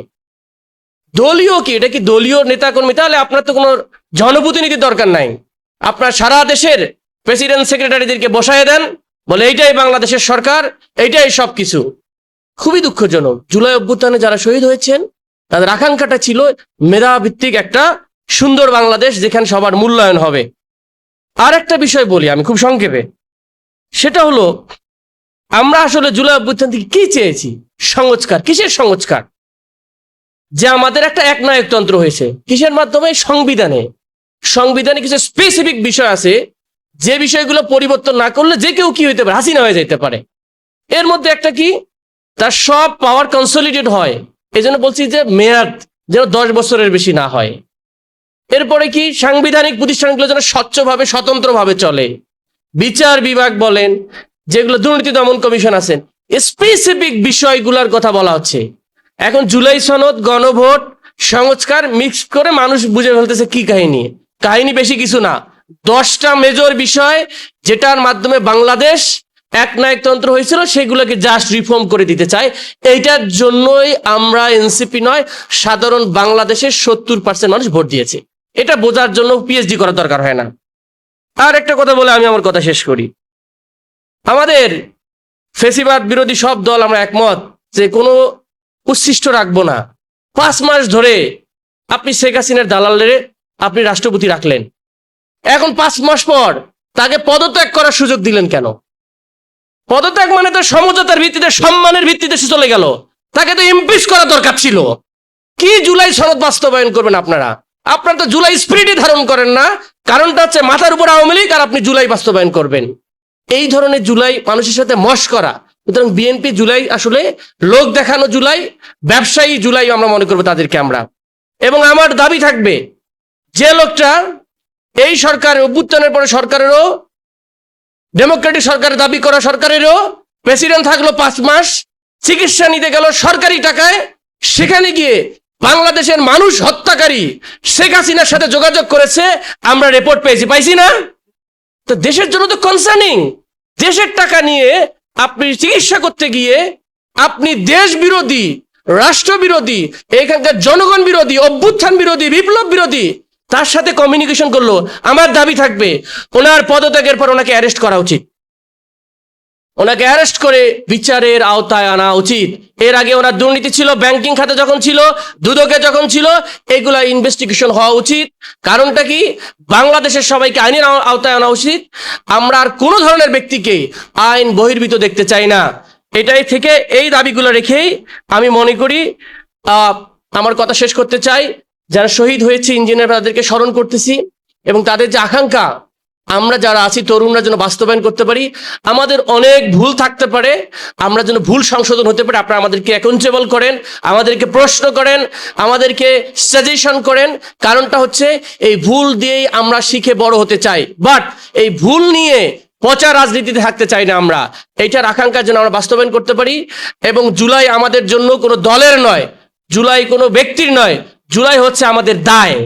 দলীয় কি, এটা কি দলীয় নেতা কর্মী? তাহলে আপনার তো কোনো জনপ্রতিনিধির দরকার নাই, আপনার সারা দেশের প্রেসিডেন্ট সেক্রেটারিদেরকে বসায় দেন, বলে এইটাই বাংলাদেশের সরকার, এইটাই সবকিছু। খুবই দুঃখজনক। জুলাই অভ্যুত্থানে যারা শহীদ হয়েছেন তাদের আকাঙ্ক্ষাটা ছিল মেধাভিত্তিক একটা সুন্দর বাংলাদেশ, যেখানে সবার মূল্যায়ন হবে। আর একটা বিষয় বলি আমি খুব সংক্ষেপে, সেটা হলো আমরা আসলে জুলাই অভ্যুত্থান থেকে কি চেয়েছি? সংস্কার। কিসের সংস্কার? যে আমাদের একটা একনায়কতন্ত্র হয়েছে, কিসের মাধ্যমে? সংবিধানে। সংবিধানে কিছু স্পেসিফিক বিষয় আছে, যে বিষয়গুলো পরিবর্তন না করলে যে কেউ কি হইতে পারে, হাসিনা হয়ে যেতে পারে। এর মধ্যে একটা কি, তার সব পাওয়ার কনসলিডেট হয়। এই জন্য বলছি যে মেয়াদ যেন 10 বছরের বেশি না হয়। এরপরে কি, সাংবিধানিক প্রতিষ্ঠানগুলো যেন স্বচ্ছভাবে, স্বতন্ত্রভাবে চলে। বিচার বিভাগ বলেন, যেগুলো দুর্নীতি দমন কমিশন আছেন, স্পেসিফিক বিষয়গুলোর কথা বলা হচ্ছে। এখন জুলাই সনদ, গণভোট, সংস্কার মিক্স করে মানুষ বুঝে ফেলতেছে কি কাহিনী। কাহিনী বেশি কিছু না, 10টা মেজর বিষয় যেটার মাধ্যমে বাংলাদেশ একনায়কতন্ত্র হয়েছিল, সেগুলোকে জাস্ট রিফর্ম করে দিতে চায়। এইটার জন্যই আমরা এনসিপি নয়, সাধারণ বাংলাদেশের 70% মানুষ ভোট দিয়েছে। এটা বোঝার জন্য পিএইচডি করার দরকার হয় না। আর একটা কথা বলে আমি আমার কথা শেষ করি। আমাদের ফেসিবাদ বিরোধী সব দল আমরা একমত যে কোনো উচ্ছিষ্ট রাখবো না। 5 মাস ধরে আপনি শেখ হাসিনার দালালের আপনি রাষ্ট্রপতি রাখলেন, এখন 5 মাস পর তাকে পদত্যাগ করার সুযোগ দিলেন কেন? পদত্যাগ মানে তো সমঝোতার ভিত্তিতে, সম্মানের ভিত্তিতে সে চলে গেল। তাকে তো ইমপিচ করা দরকার ছিল। কি জুলাই সনদ বাস্তবায়ন করবেন আপনারা? আপনারা তো জুলাই স্পিরিটই ধারণ করেন না। কারণটা হচ্ছে মাথার উপর আওয়ামী লীগ, আর আপনি জুলাই বাস্তবায়ন করবেন। এই ধরনের জুলাই মানুষের সাথে মশকরা। সুতরাং বিএনপি জুলাই আসলে লোক দেখানো জুলাই, ব্যবসায়ী জুলাই আমরা মনে করবো তাদেরকে আমরা। এবং আমার দাবি থাকবে, যে লোকটা এই সরকারের অভ্যুত্থানের পরে সরকারেরও, ডেমোক্রেটিক সরকারের দাবি করা সরকারেরও প্রেসিডেন্ট থাকলো 5 মাস, চিকিৎসা নিতে গেল সরকারি টাকায়, সেখানে গিয়ে বাংলাদেশের মানুষ হত্যাকারী শেখ হাসিনার সাথে যোগাযোগ করেছে, আমরা রিপোর্ট পাইছি না? তো দেশের জন্য তো কনসার্নিং। দেশের টাকা নিয়ে আপনি চিকিৎসা করতে গিয়ে আপনি দেশ বিরোধী, রাষ্ট্র বিরোধী, এখানকার জনগণ বিরোধী, অভ্যুত্থান বিরোধী, বিপ্লব বিরোধী তার সাথে কমিউনিকেশন করলো। আমার দাবি থাকবে, ওনার পদত্যাগের পর ওনাকে অ্যারেস্ট করা উচিত। ওনাকে অ্যারেস্ট করে বিচারের আওতায় আনা উচিত। এর আগে ওনার দুর্নীতি ছিল, ব্যাংকিং খাতে যখন ছিল, দুদকে যখন ছিল, এগুলা ইনভেস্টিগেশন হওয়া উচিত। কারণটা কি, বাংলাদেশের সবাইকে আইনের আওতায় আনা উচিত। আমরা আর কোনো ধরনের ব্যক্তিকে আইন বহির্ভূত দেখতে চাই না। এটাই থেকে এই দাবিগুলো রেখেই আমি মনে করি আমার কথা শেষ করতে চাই। যারা শহীদ হয়েছে ইঞ্জিনিয়ার, তাদেরকে স্মরণ করতেছি এবং তাদের যে আকাঙ্ক্ষা আমরা যারা আছি তরুণরা যেন বাস্তবায়ন করতে পারি। আমাদের অনেক ভুল থাকতে পারে, আমরা যেন ভুল সংশোধন হতে পারে। আপনারা আমাদেরকে অ্যাকাউন্টেবল করেন, আমাদেরকে প্রশ্ন করেন, আমাদেরকে সাজেশন করেন। কারণটা হচ্ছে এই ভুল দিয়েই আমরা শিখে বড় হতে চাই, বাট এই ভুল নিয়ে পচা রাজনীতিতে থাকতে চাই না আমরা। এইটার আকাঙ্ক্ষা যেন আমরা বাস্তবায়ন করতে পারি। এবং জুলাই আমাদের জন্য কোনো দলের নয়, জুলাই কোনো ব্যক্তির নয়, জুলাই হচ্ছে আমাদের দায়।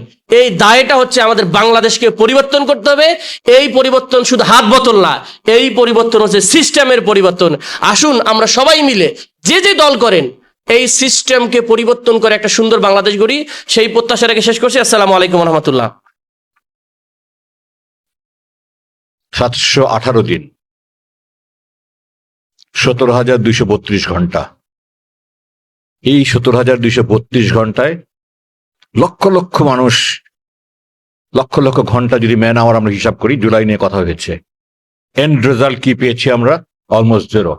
এই দায়টা হচ্ছে আমাদের বাংলাদেশকে পরিবর্তন করতে হবে। এই পরিবর্তন শুধু হাত বোতল না, এই পরিবর্তন হচ্ছে সিস্টেমের পরিবর্তন। আসুন আমরা সবাই মিলে, যে যে দল করেন, এই সিস্টেমকে পরিবর্তন করে একটা সুন্দর বাংলাদেশ গড়ি। সেই প্রত্যাশা রেখে শেষ করছি। আসসালামু আলাইকুম রহমতুল্লাহ। 718 দিন, 17,232 ঘন্টা। এই 17,232 ঘন্টায় লক্ষ লক্ষ মানুষ, লক্ষ লক্ষ ঘন্টা যদি ম্যান আওয়ার আমরা হিসাব করি, জুলাই নিয়ে কথা হয়েছে। এন্ড রেজাল্ট কি পেয়েছি আমরা? অলমোস্ট 0।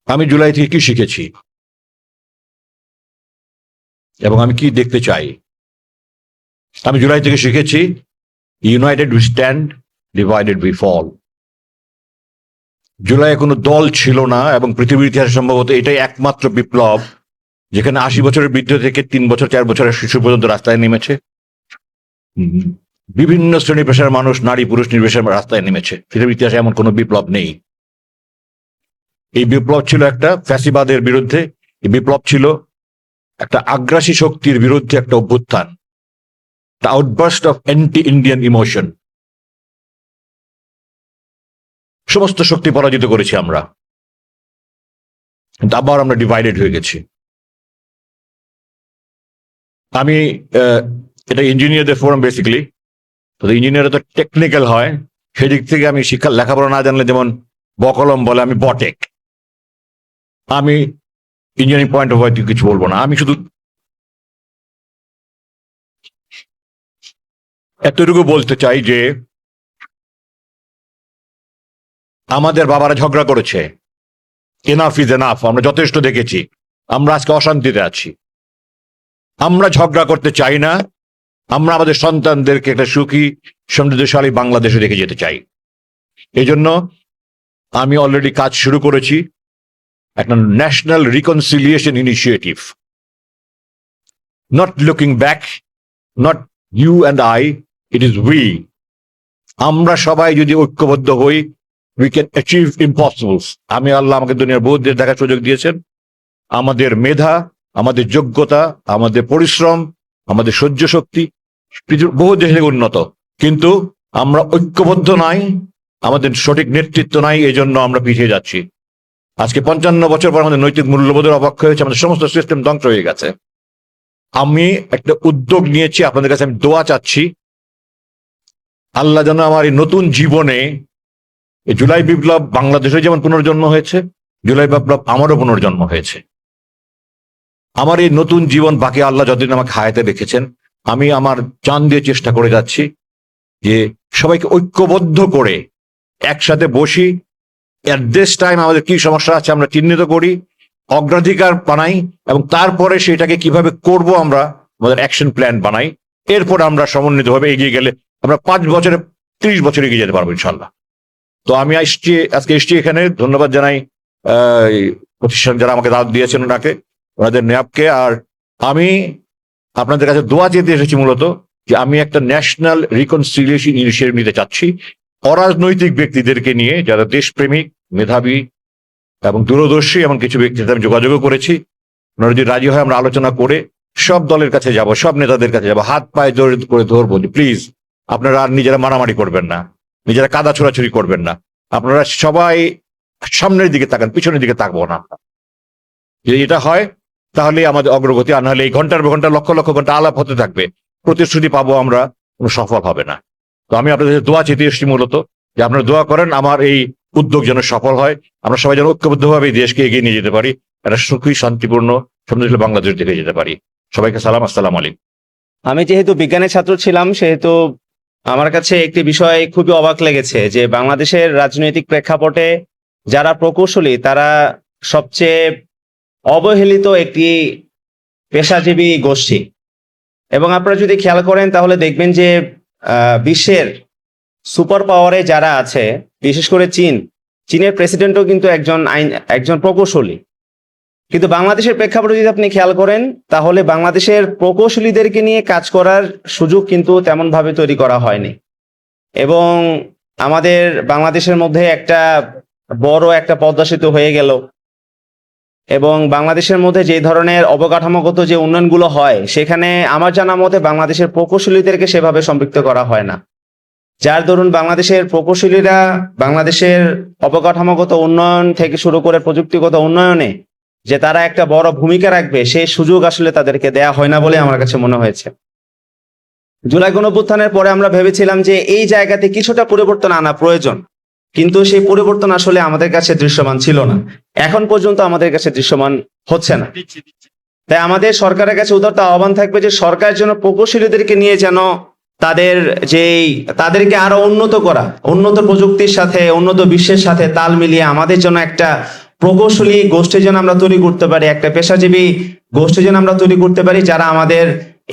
আমি জুলাই থেকে কি শিখেছি এবং আমি কি দেখতে চাই? আমি জুলাই থেকে শিখেছি, united we stand, divided we fall. জুলাই কোনো দল ছিল না, এবং পৃথিবীর ইতিহাসে সম্ভবত এটাই একমাত্র বিপ্লব যেখানে 80 বছরের বৃদ্ধ থেকে 3 বছর 4 বছরের শিশু পর্যন্ত রাস্তায় নেমেছে। বিভিন্ন শ্রেণী পেশার মানুষ, নারী পুরুষ নির্বিশেষে রাস্তায় নেমেছে। পৃথিবীর ইতিহাসে এমন কোনো বিপ্লব নেই। এই বিপ্লব ছিল একটা ফ্যাসিবাদের বিরুদ্ধে, এই বিপ্লব ছিল একটা আগ্রাসী শক্তির বিরুদ্ধে একটা অভ্যুত্থান, the outburst of anti Indian emotion. সমস্ত শক্তি পরাজিত করেছি আমরা, কিন্তু আবার আমরা ডিভাইডেড হয়ে গেছি। আমি এটা ইঞ্জিনিয়ারদের ফোরাম বেসিক্যালি, তো ইঞ্জিনিয়ার তো টেকনিক্যাল হয়, সেদিক থেকে আমি শিক্ষা লেখাপড়া না জানলে যেমন বকলম বলে, আমি বটেক। আমি ইঞ্জিনিয়ারিং পয়েন্ট অফ ভিউ কিছু বলবো না, আমি শুধু এতটুকু বলতে চাই যে আমাদের বাবারা ঝগড়া করেছে, এনাফ ইজ এনাফ, আমরা যথেষ্ট দেখেছি, আমরা আজকে অশান্তিতে আছি। আমরা ঝগড়া করতে চাই না, আমরা আমাদের সন্তানদেরকে একটা সুখী সমৃদ্ধশালী বাংলাদেশে রেখে যেতে চাই। এই জন্য আমি অলরেডি কাজ শুরু করেছি, একটা national reconciliation initiative. Not looking back, not you and I, it is we. আমরা সবাই যদি ঐক্যবদ্ধ হই, উই ক্যান অ্যাচিভ ইম্পসিবলস। আমি আল্লাহ আমাকে দুনিয়ার বহুত দেশ দেখার সুযোগ দিয়েছেন। আমাদের মেধা, আমাদের যোগ্যতা, আমাদের পরিশ্রম, আমাদের সহ্য শক্তি বহু দেশে উন্নত, কিন্তু আমরা ঐক্যবদ্ধ নাই, আমাদের সঠিক নেতৃত্ব নাই, এই জন্য আমরা পিছিয়ে যাচ্ছি। আজকে 55 বছর পর আমাদের নৈতিক মূল্যবোধের অপেক্ষা হয়েছে, আমাদের সমস্ত সিস্টেম ধ্বংস হয়ে গেছে। আমি একটা উদ্যোগ নিয়েছি, আপনাদের কাছে আমি দোয়া চাচ্ছি, আল্লাহ যেন আমার এই নতুন জীবনে, এই জুলাই বিপ্লব বাংলাদেশে যেমন পুনর্জন্ম হয়েছে, জুলাই বিপ্লব আমারও পুনর্জন্ম হয়েছে। আমার এই নতুন জীবন বাকি আল্লাহ যতদিন আমাকে হায়াতে রেখেছেন, আমি আমার জান দিয়ে চেষ্টা করে যাচ্ছি যে সবাইকে ঐক্যবদ্ধ করে একসাথে বসি, এট দিস টাইম আমাদের কি সমস্যা আছে আমরা চিহ্নিত করি, অগ্রাধিকার বানাই, এবং তারপরে সেটাকে কিভাবে করব আমরা আমাদের অ্যাকশন প্ল্যান বানাই। এরপর আমরা সমন্বিতভাবে এগিয়ে গেলে আমরা 5 বছরে 30 বছর এগিয়ে যেতে পারবো ইনশাল্লাহ। তো আমি আজকে এসছি এখানে, ধন্যবাদ জানাই প্রতিষ্ঠান যারা আমাকে দাওয়াত দিয়েছেন, ওনাদের ন্যাপকে। আর আমি আপনাদের কাছে দোয়া চেতে এসেছি মূলত, যে আমি একটা ন্যাশনাল রিকনসিলিয়েশন ইনিশিয়েটিভ নিতে চাচ্ছি, অরাজনৈতিক ব্যক্তিদেরকে নিয়ে, যারা দেশপ্রেমিক, মেধাবী এবং দূরদর্শী, এমন কিছু ব্যক্তির সাথে আমি যোগাযোগও করেছি। ওনারা যদি রাজি হয়, আমরা আলোচনা করে সব দলের কাছে যাব, সব নেতাদের কাছে যাব, হাত পায়ে জোর করে ধরবো যে প্লিজ আপনারা আর নিজেরা মারামারি করবেন না, নিজেরা কাদা ছোড়াছুড়ি করবেন না, আপনারা সবাই সামনের দিকে তাকান, পিছনের দিকে তাকবো না। যদি এটা হয় তাহলে আমাদের অগ্রগতি, আর নাহলে এই ঘন্টার পর ঘন্টা, লক্ষ লক্ষ ঘন্টা আলাপ হতে থাকবে, প্রতিশ্রুতি পাবো আমরা, কোনো সফল হবে না। তো আমি আপনাদের দোয়া চেতে এসেছি মূলত, যে আপনারা দোয়া করেন আমার এই উদ্যোগ যেন সফল হয়, আমরা সবাই যেন ঐক্যবদ্ধভাবে এই দেশকে এগিয়ে নিয়ে যেতে পারি, একটা সুখী শান্তিপূর্ণ সমৃদ্ধশালী বাংলাদেশ দেখে যেতে পারি। সবাইকে সালাম, আসসালামু আলাইকুম। আমি যেহেতু বিজ্ঞানের ছাত্র ছিলাম, সেহেতু আমার কাছে একটি বিষয় খুবই অবাক লেগেছে, যে বাংলাদেশের রাজনৈতিক প্রেক্ষাপটে যারা প্রকৌশলী, তারা সবচেয়ে অবহেলিত একটি পেশাজীবী গোষ্ঠী। এবং আপনারা যদি খেয়াল করেন তাহলে দেখবেন যে বিশ্বের সুপার পাওয়ারে যারা আছে, বিশেষ করে চীনের প্রেসিডেন্টও কিন্তু একজন প্রকৌশলী। কিন্তু বাংলাদেশের প্রেক্ষাপটে যদি আপনি খেয়াল করেন, তাহলে বাংলাদেশের প্রকৌশলীদেরকে নিয়ে কাজ করার সুযোগ কিন্তু তেমন ভাবে তৈরি করা হয়নি। এবং আমাদের বাংলাদেশের মধ্যে একটা বড় একটা পদ্মা সেতু হয়ে গেল, এবং বাংলাদেশের মধ্যে যে ধরনের অবকাঠামোগত যে উন্নয়নগুলো হয়, সেখানে আমার জানা মতে বাংলাদেশের প্রকৌশলীদেরকে সেভাবে সম্পৃক্ত করা হয় না। যার দরুন বাংলাদেশের প্রকৌশলীরা বাংলাদেশের অবকাঠামোগত উন্নয়ন থেকে শুরু করে প্রযুক্তিগত উন্নয়নে যে তারা একটা বড় ভূমিকা রাখবে, সেই সুযোগ আসলে তাদেরকে দেয়া হয় না বলে আমার কাছে মনে হয়েছে। জুলাই গণঅভ্যুত্থানের পরে আমরা ভেবেছিলাম যে এই জায়গাতে কিছুটা পরিবর্তন আনা প্রয়োজন, কিন্তু সেই পরিবর্তন আসলে আমাদের কাছে দৃশ্যমান ছিল না, এখন পর্যন্ত আমাদের কাছে দৃশ্যমান হচ্ছে না। তাই আমাদের সরকারের কাছে উদারতা আহ্বান থাকবে যে সরকার যেন প্রকৌশলীদেরকে নিয়ে যেন তাদেরকে আরো উন্নত করা, উন্নত প্রযুক্তির সাথে, উন্নত বিশ্বের সাথে তাল মিলিয়ে আমাদের জন্য একটা প্রকৌশলী গোষ্ঠী যেন আমরা তৈরি করতে পারি, একটা পেশাজীবী গোষ্ঠী যেন আমরা তৈরি করতে পারি, যারা আমাদের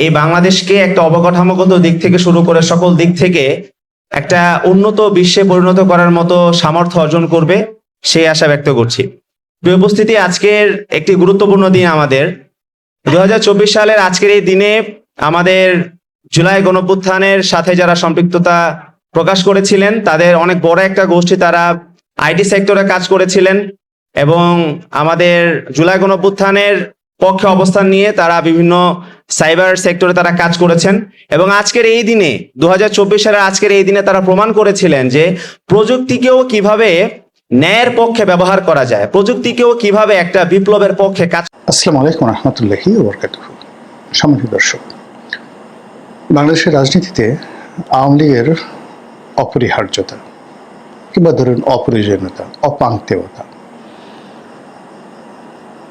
এই বাংলাদেশকে একটা অবকাঠামোগত দিক থেকে শুরু করে সকল দিক থেকে একটা উন্নত বিশ্বে পরিণত করার মতো সামর্থ্য অর্জন করবে। সেই আশা ব্যক্ত করছি। প্রিয় উপস্থিতি, আজকের একটি গুরুত্বপূর্ণ দিন আমাদের। 2024 সালের আজকের এই দিনে আমাদের জুলাই গণঅভ্যুত্থানের সাথে যারা সম্পৃক্ততা প্রকাশ করেছিলেন তাদের অনেক বড় একটা গোষ্ঠী তারা আইটি সেক্টরে কাজ করেছিলেন এবং আমাদের জুলাই গণঅভ্যুত্থানের পক্ষে অবস্থান নিয়ে তারা বিভিন্ন সাইবার সেক্টরে তারা কাজ করেছেন এবং আজকের এই দিনে 2024 সালের আজকের এই দিনে তারা প্রমাণ করেছিলেন যে প্রযুক্তিকেও কিভাবে ন্যায়ের পক্ষে ব্যবহার করা যায়, প্রযুক্তিকেও কিভাবে একটা বিপ্লবের পক্ষে কাজ। আসসালামু আলাইকুম রহমতুল্লাহি ওয়া বারাকাতুহু। সম্মানিত দর্শক, বাংলাদেশের রাজনীতিতে আওয়ামী লীগের অপরিহার্যতা কিংবা ধরুন অপ্রয়োজনীয়তা, অপাংক্তেয়তা,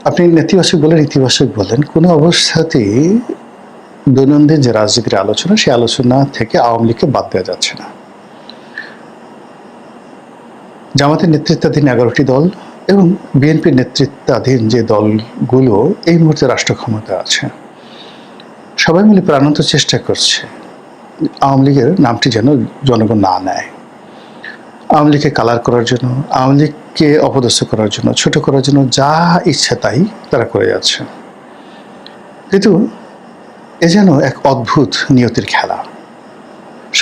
আপনি নেতিবাচক বলেন ইতিবাচক বলেন, কোনো অবস্থাতেই দৈনন্দিন যে রাজনীতির আলোচনা সেই আলোচনা থেকে আওয়ামী লীগকে বাদ দেওয়া যাচ্ছে না। জামাতের নেতৃত্বাধীন 11টি দল এবং বিএনপির নেতৃত্বাধীন যে দলগুলো এই মুহূর্তে রাষ্ট্র ক্ষমতা আছে, সবাই মিলে প্রাণান্ত চেষ্টা করছে আওয়ামী লীগের নামটি যেন জনগণ না নেয়। আওয়ামী লীগকে কালার করার জন্য, আওয়ামী লীগকে অপদস্থ করার জন্য, ছোট করার জন্য যা ইচ্ছা তাই তারা করে যাচ্ছে। কিন্তু এ যেন এক অদ্ভুত নিয়তির খেলা।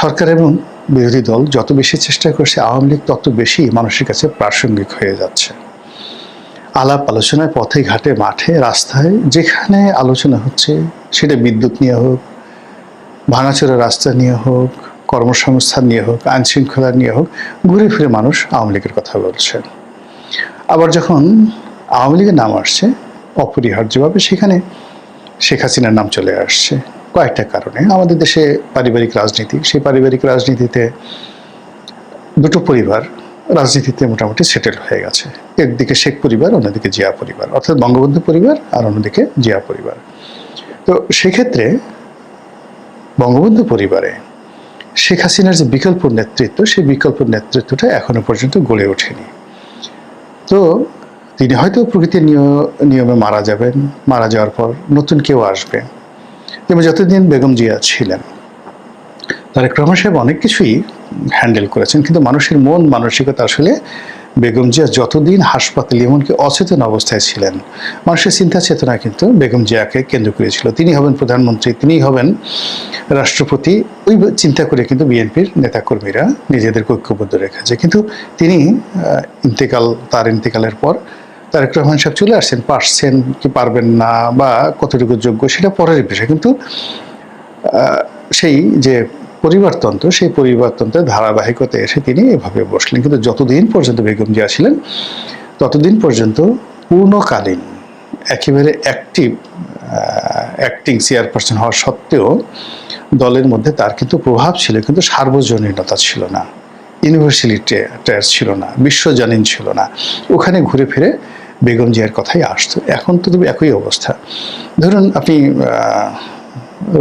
সরকার এবং বিরোধী দল যত বেশি চেষ্টা করছে, আওয়ামী লীগ তত বেশি মানুষের কাছে প্রাসঙ্গিক হয়ে যাচ্ছে। আলাপ আলোচনায় পথে ঘাটে মাঠে রাস্তায় যেখানে আলোচনা হচ্ছে, সেটা বিদ্যুৎ নিয়ে হোক, ভাঙাচোরা রাস্তা নিয়ে হোক, কর্মসংস্থান নিয়ে হোক, আইন শৃঙ্খলা নিয়ে হোক, ঘুরে ফিরে মানুষ আওয়ামী লীগের কথা বলছে। আবার যখন আওয়ামী লীগের নাম আসছে অপরিহার্যভাবে, সেখানে শেখ হাসিনার নাম চলে আসছে কয়েকটা কারণে। আমাদের দেশে পারিবারিক রাজনীতি, সেই পারিবারিক রাজনীতিতে দুটো পরিবার রাজনীতিতে মোটামুটি সেটেল হয়ে গেছে। একদিকে শেখ পরিবার, অন্যদিকে জিয়া পরিবার, অর্থাৎ বঙ্গবন্ধু পরিবার, আর অন্যদিকে জিয়া পরিবার। তো সেক্ষেত্রে বঙ্গবন্ধু পরিবারে শেখ হাসিনার যে বিকল্প নেতৃত্ব, সেই বিকল্প নেতৃত্বটা এখনো পর্যন্ত গড়ে ওঠেনি। তো তিনি হয়তো প্রকৃতির নিয়মে মারা যাবেন, মারা যাওয়ার পর নতুন কেউ আসবে। যেমন যতদিন বেগম জিয়া ছিলেন, তারেক রহমান সাহেব অনেক কিছুই হ্যান্ডেল করেছেন, কিন্তু মানুষের মন মানসিকতা আসলে বেগম জিয়া যতদিন হাসপাতালে এমনকি অচেতন অবস্থায় ছিলেন, মানুষের চিন্তা চেতনা কিন্তু বেগম জিয়াকে কেন্দ্র করেছিল। তিনি হবেন প্রধানমন্ত্রী, তিনি হবেন রাষ্ট্রপতি, ওই চিন্তা করে কিন্তু বিএনপির নেতাকর্মীরা নিজেদেরকে ঐক্যবদ্ধ রেখেছে। কিন্তু তিনি তার ইন্তেকালের পর তারেক রহমান সাহেব চলে আসছেন, পারছেন কি পারবেন না বা কতটুকু যোগ্য সেটা পরের বিষয়, কিন্তু সেই যে পরিবারতন্ত্র, সেই পরিবারতন্ত্রের ধারাবাহিকতায় এসে তিনি এভাবে বসলেন। কিন্তু যতদিন পর্যন্ত বেগম জিয়া ছিলেন ততদিন পর্যন্ত পূর্ণকালীন একেবারে অ্যাক্টিং চেয়ারপারসন হওয়া সত্ত্বেও দলের মধ্যে তার কিন্তু প্রভাব ছিল, কিন্তু সার্বজনীনতা ছিল না, ইউনিভার্সালিটি ছিল না, বিশ্বজনীন ছিল না। ওখানে ঘুরে ফিরে বেগম জিয়ার কথাই আসতো। এখন তো একই অবস্থা। ধরুন আপনি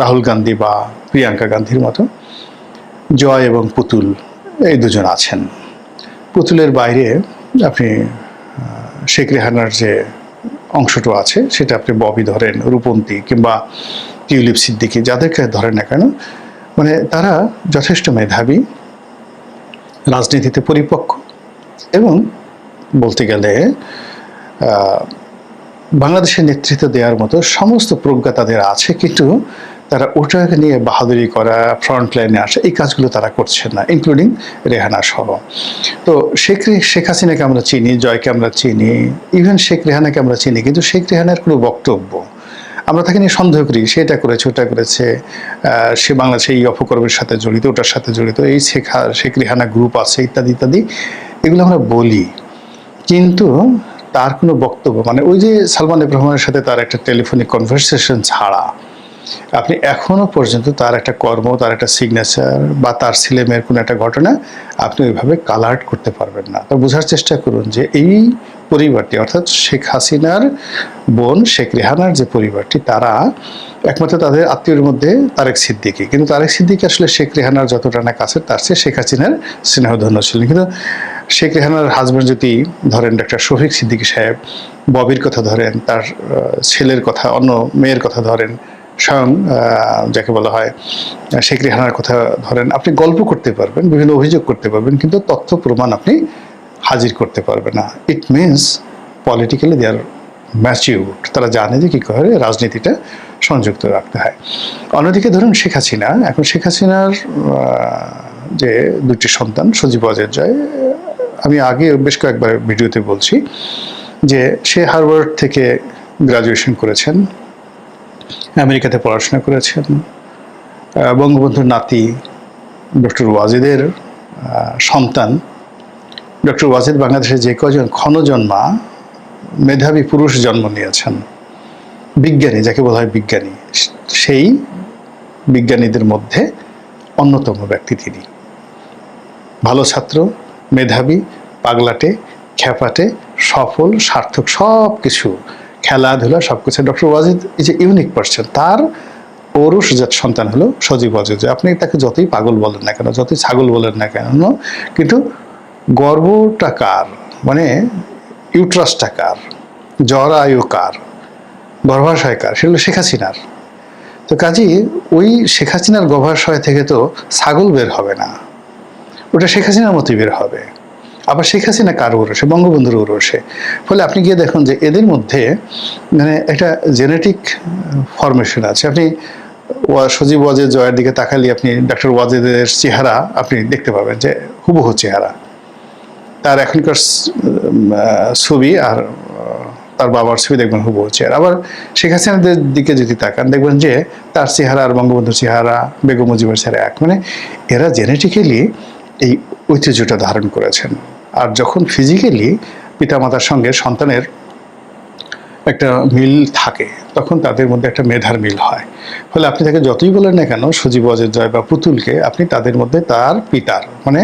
রাহুল গান্ধী বা প্রিয়াঙ্কা গান্ধীর মতো জয় এবং পুতুল এই দুজন আছেন। পুতুলের বাইরে আপনি শেখ রেহানার যে অংশটা আছে সেটা আপনি ববি ধরেন, রূপন্তী কিংবা টিউলিপ সিদ্দিকী, যাদেরকে ধরেন না কেন, মানে তারা যথেষ্ট মেধাবী, রাজনীতিতে পরিপক্ক এবং বলতে গেলে বাংলাদেশের নেতৃত্ব দেওয়ার মতো সমস্ত প্রজ্ঞা তাদের আছে, কিন্তু তারা ওটাকে নিয়ে বাহাদুরি করা, ফ্রন্ট লাইনে আসা, এই কাজগুলো তারা করছেন না, ইনক্লুডিং রেহানা সহ। তো শেখ হাসিনাকে আমরা চিনি, জয়কে আমরা চিনি, ইভেন শেখ রেহানাকে আমরা চিনি, কিন্তু শেখ রেহানার কোনো বক্তব্য আমরা তাকে নিয়ে সন্দেহ করি, সে এটা করেছে ওটা করেছে, সে বাংলাদেশে এই অপকর্মের সাথে জড়িত, ওটার সাথে জড়িত, এই শেখ রেহানা গ্রুপ আছে ইত্যাদি ইত্যাদি, এগুলো আমরা বলি। কিন্তু তার কোনো বক্তব্য, মানে ওই যে সালমান এফ রহমানের সাথে তার একটা টেলিফোনিক কনভারসেশন ছাড়া আপনি এখনো পর্যন্ত তার একটা কর্ম, তার একটা সিগনেচার বা তার ছেলে মেয়ের কোনো একটা ঘটনা আপনি ওইভাবে কালার্ট করতে পারবেন না। তো বোঝার চেষ্টা করুন যে এই পরিবারটি, অর্থাৎ শেখ হাসিনার বোন শেখ রেহানার যে পরিবারটি, তারা একমাত্র তাদের আত্মীয়ের মধ্যে তারেক সিদ্দিকী, কিন্তু তারেক সিদ্দিকী আসলে শেখ রেহানার যতটা না কাছে, তার চেয়ে শেখ হাসিনার স্নেহধন্য ছিলেন। কিন্তু শেখ রেহানার হাজব্যান্ড যদি ধরেন ডক্টর শফিক সিদ্দিকী সাহেব, ববির কথা ধরেন, তার ছেলের কথা, অন্য মেয়ের কথা ধরেন, স্বয়ং যাকে বলা হয় শেখ রেহানার কথা ধরেন, আপনি গল্প করতে পারবেন, বিভিন্ন অভিযোগ করতে পারবেন, কিন্তু তথ্য প্রমাণ আপনি হাজির করতে পারবে না। It means politically they are matured, তারা জানে যে কী করে রাজনীতিটা সংযুক্ত রাখতে হয়। অন্যদিকে ধরুন শেখ হাসিনা, এখন শেখ হাসিনার যে দুটি সন্তান সজীব ওয়াজেদ জয়, আমি আগে বেশ কয়েকবার ভিডিওতে বলছি যে সে হার্ভার্ড থেকে গ্রাজুয়েশন করেছেন, আমেরিকাতে পড়াশোনা করেছেন। বঙ্গবন্ধুর নাতি ডক্টর ওয়াজেদের সন্তান। ডক্টর ওয়াজেদ বাংলাদেশে যে কজন ক্ষণজন্মা মেধাবী পুরুষ জন্ম নিয়েছেন, বিজ্ঞানী যাকে বলা হয় বিজ্ঞানী, সেই বিজ্ঞানীদের মধ্যে অন্যতম ব্যক্তি তিনি। ভালো ছাত্র, মেধাবী, পাগলাটে, খ্যাপাটে, সফল, সার্থক, সব কিছু, খেলাধুলা সব কিছু। Doctor Wazed is a unique person. তার ঔরসজাত সন্তান হলো সজীব ওয়াজেদ। আপনি তাকে যতই পাগল বলেন না কেন, যতই ছাগল বলেন না কেন, কিন্তু গর্বটা কার, মানে ইউট্রাসটা কার, জরায়ু কার, গর্ভাশয় কার, সেগুলো শেখ হাসিনার। তো কাজেই ওই শেখ হাসিনার গর্ভাশয় থেকে তো ছাগল বের হবে না, ওটা শেখ হাসিনার মতোই বের হবে। আবার শেখ হাসিনা কার ঔরসে? বঙ্গবন্ধুর ঔরসে। ফলে আপনি গিয়ে দেখুন যে এদের মধ্যে মানে একটা জেনেটিক ফরমেশন আছে। আপনি সজীব ওয়াজেদ জয়ের দিকে তাকালে আপনি ডক্টর ওয়াজেদের চেহারা আপনি দেখতে পাবেন যে হুবহু চেহারা, তার এখনকার ছবি আর তার বাবার ছবি দেখবেন হুবহু চেহারা। আবার শেখ হাসিনাদের দিকে যদি তাকান দেখবেন যে তার চেহারা আর বঙ্গবন্ধুর চেহারা, বেগম মুজিবের চেহারা এক। মানে এরা জেনেটিক্যালি এই ঐতিহ্যটা ধারণ করেছেন। আর যখন ফিজিক্যালি পিতামাতার সঙ্গে সন্তানের একটা মিল থাকে তখন তাদের মধ্যে একটা মেধার মিল হয়। ফলে আপনি তাকে যতই বলেন না কেন সজীব ওয়াজেদ জয় বা পুতুলকে, আপনি তাদের মধ্যে তার পিতার, মানে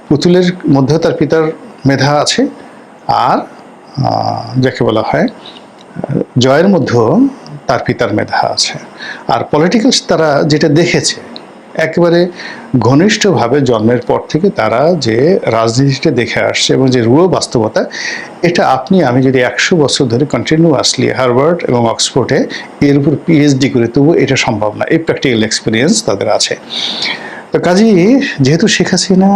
পুতুলের মধ্যেও তার পিতার মেধা আছে, আর যাকে বলা হয় জয়ের মধ্যেও তার পিতার মেধা আছে। আর পলিটিক্যাল তারা যেটা দেখেছে একেবারে ঘনিষ্ঠভাবে জন্মের পর থেকে তারা যে রাজনীতিটা দেখে আসছে এবং যে রূঢ় বাস্তবতা, এটা আপনি আমি যদি 100 বছর ধরে কন্টিনিউয়াসলি হার্ভার্ড এবং অক্সফোর্ডে এর উপর পিএইচডি করে, তবু এটা সম্ভব না। এই প্র্যাকটিক্যাল এক্সপিরিয়েন্স তাদের আছে। তো কাজেই যেহেতু শেখ হাসিনা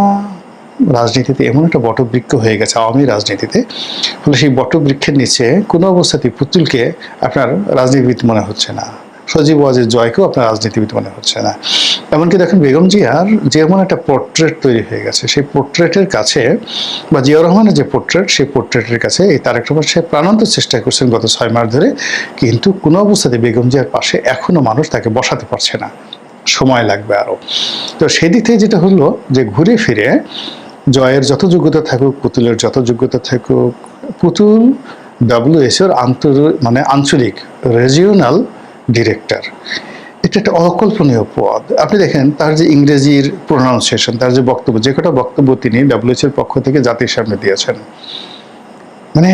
রাজনীতিতে এমন একটা বটবৃক্ষ হয়ে গেছে, আওয়ামী রাজনীতিতে, ফলে সেই বটবৃক্ষের নিচে কোনো অবস্থাতেই পুতুলকে আপনার রাজনীতিবিদ মনে হচ্ছে না, সজীব ওয়াজেদ জয়কেও আপনার রাজনীতিবিদ মনে হচ্ছে না। এমনকি দেখেন বেগম জিয়ার যেমন একটা পোর্ট্রেট তৈরি হয়ে গেছে, সেই পোর্ট্রেটের কাছে, বা জিয়াউর রহমানের যে পোর্ট্রেট, সেই পোর্ট্রেটের কাছে এই তারেক রহমান সাহেব প্রাণান্ত চেষ্টা করছেন গত 6 মাস ধরে, কিন্তু কোনো অবস্থাতে বেগম জিয়ার পাশে এখনো মানুষ তাকে বসাতে পারছে না, সময় লাগবে আরো। তো সেই দিক থেকে যেটা হলো যে ঘুরে ফিরে জয়ের যত যোগ্যতা থাকুক, পুতুলের যত যোগ্যতা থাকুক, পুতুল WHO মানে আঞ্চলিক রিজিওনাল ডিরেক্টর, এটা একটা অকল্পনীয় পদ। আপনি দেখেন তার যে ইংরেজির প্রোনাউন্সিয়েশন, তার যে বক্তব্য, যে কটা বক্তব্য তিনি WHO এর পক্ষ থেকে জাতির সামনে দিয়েছেন, মানে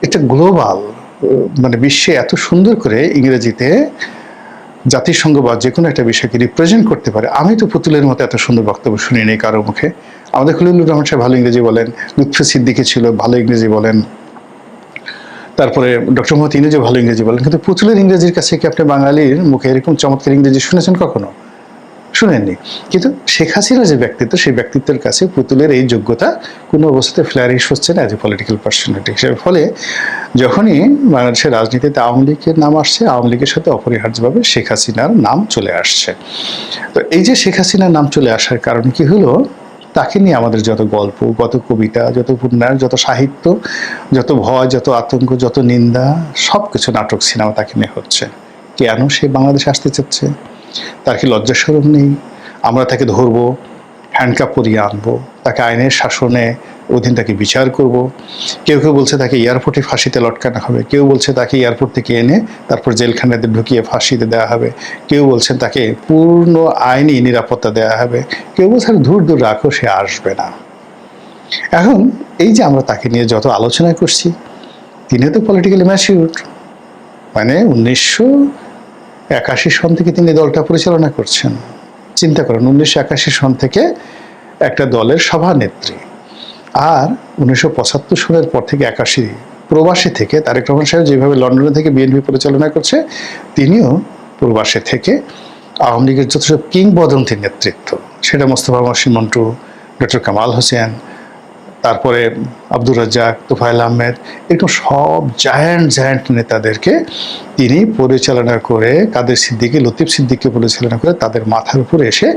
এটা গ্লোবাল, মানে বিশ্বে এত সুন্দর করে ইংরেজিতে জাতিসংঘ বা যে কোনো একটা বিষয়কে রিপ্রেজেন্ট করতে পারে। আমি তো পুতুলের মতো এত সুন্দর বক্তব্য শুনিনি কারো মুখে। আমাদের খলিলুর রহমান সাহেব ভালো ইংরেজি বলেন, লুৎফে সিদ্দিকী ছিল ভালো ইংরেজি বলেন, তারপরে ডক্টর মোহাম্মদ ইনুজও ভালো ইংরেজি বলেন, কিন্তু পুতুলের ইংরেজির কাছে কি আপনি বাঙালির মুখে এরকম চমৎকার ইংরেজি শুনেছেন কখনো? শুনেননি। কিন্তু শেখ হাসিনা যে ব্যক্তিত্ব, সেই ব্যক্তিত্বের কাছে পুতুলের এই যোগ্যতা কোনো অবস্থাতে ফ্লারিশ হচ্ছে না এজ এ পলিটিক্যাল পার্সোনালিটি হিসেবে। ফলে যখনই বাংলাদেশের রাজনীতিতে আওয়ামী লীগের নাম আসছে, আওয়ামী লীগের সাথে অপরিহার্যভাবে শেখ হাসিনার নাম চলে আসছে। তো এই যে শেখ হাসিনার নাম চলে আসার কারণে কি হলো, তাকে নিয়ে আমাদের যত গল্প, যত কবিতা, যত উপন্যাস, যত সাহিত্য, যত ভয়, যত আতঙ্ক, যত নিন্দা, সব কিছু নাটক সিনেমা তাকে নিয়ে হচ্ছে। কেন সে বাংলাদেশে আসতে চাচ্ছে? তার কি লজ্জা শরম নেই? আমরা তাকে ধরবো, হ্যান্ডকাপ পরিয়ে আনবো, তাকে আইনের শাসনে অধীন তাকে বিচার করব। কেউ কেউ বলছে তাকে এয়ারপোর্টে ফাঁসিতে লটকানো হবে, কেউ বলছে তাকে এয়ারপোর্ট থেকে এনে তারপর জেলখানাতে ঢুকিয়ে ফাঁসিতে দেওয়া হবে, কেউ বলছেন তাকে পূর্ণ আইনি নিরাপত্তা দেওয়া হবে, কেউ বলছে দূর দূর রাখো, সে আসবে না। এখন এই যে আমরা তাকে নিয়ে যত আলোচনা করছি, তিনি তো পলিটিক্যালি ম্যাচিউরড, মানে 1981 সন থেকে তিনি দলটা পরিচালনা করছেন। চিন্তা করেন, 1981 সন থেকে একটা দলের সভানেত্রী, আর 1975 সনের পর থেকে 81 প্রবাসী থেকে তারেক রহমান সাহেব যেভাবে লন্ডনে থেকে বিএনপি পরিচালনা করছে, তিনিও প্রবাসী থেকে আওয়ামী লীগের যত সব কিংবদন্তির নেতৃত্ব, সেটা মোস্তফা মহসিন মন্টু, ডক্টর কামাল হোসেন, তারপরে আব্দুর রাজ্জাক, তোফায়েল আহমেদ, এরকম সব জায়ান্ট নেতাদেরকে তিনি পরিচালনা করে, কাদের সিদ্দিকী, লতিফ সিদ্দিককে পরিচালনা করে তাদের মাথার উপরে এসে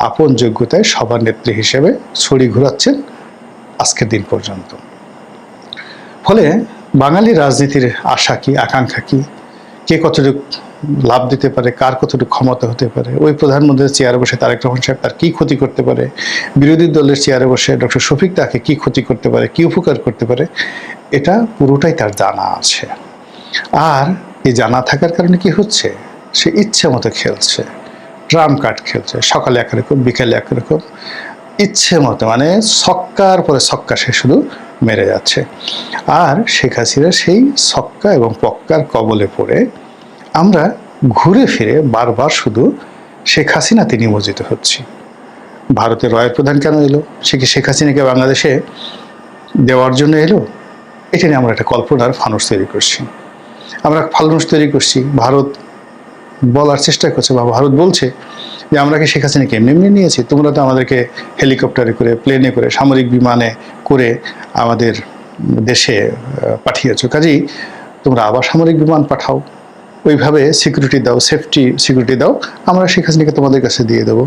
আপন যোগ্যতায় সভানেত্রী হিসেবে ছড়ি ঘোরাচ্ছেন আজকের দিন পর্যন্ত। ফলে বাঙালি রাজনীতির আশা কি, আকাঙ্ক্ষা কি, কে কতটুকু লাভ দিতে পারে, কার কতটুকু ক্ষমতা হতে পারে, ওই প্রধানমন্ত্রীর চেয়ারে বসে তারেক রহমান সাহেব তার কি ক্ষতি করতে পারে, বিরোধী দলের চেয়ারে বসে ডক্টর শফিক তাকে কি ক্ষতি করতে পারে, কি উপকার করতে পারে, এটা পুরোটাই তার জানা আছে। আর এই জানা থাকার কারণে কি হচ্ছে, সে ইচ্ছে মতো খেলছে, ট্রাম্প কার্ড খেলছে, সকালে একরকম, বিকালে একরকম, ইচ্ছে মতো, মানে ছক্কার পরে ছক্কা সে শুধু মেরে যাচ্ছে। আর শেখ হাসিনা সেই ছক্কা এবং পক্কার কবলে পড়ে আমরা ঘুরে ফিরে বারবার শুধু শেখ হাসিনাতে নিমজ্জিত হচ্ছি। ভারতের রয়ের প্রধান কেন এলো? সে কি শেখ হাসিনাকে বাংলাদেশে দেওয়ার জন্য এলো? এটা নিয়ে আমরা একটা কল্পনার ফানুস তৈরি করছি। আমরা ফানুস তৈরি করছি, ভারত বলার চেষ্টা করছে বা ভারত বলছে যে আমরা কি শেখ হাসিনাকে এমনি এমনি নিয়েছি, তোমরা তো আমাদেরকে হেলিকপ্টারে করে, প্লেনে করে, সামরিক বিমানে করে আমাদের দেশে পাঠিয়েছো, কাজেই তোমরা আবার সামরিক বিমান পাঠাও, ওইভাবে সিকিউরিটি দাও, সেফটি সিকিউরিটি দাও, আমরা শেখ হাসিনাকে তোমাদের কাছে দিয়ে দেবো।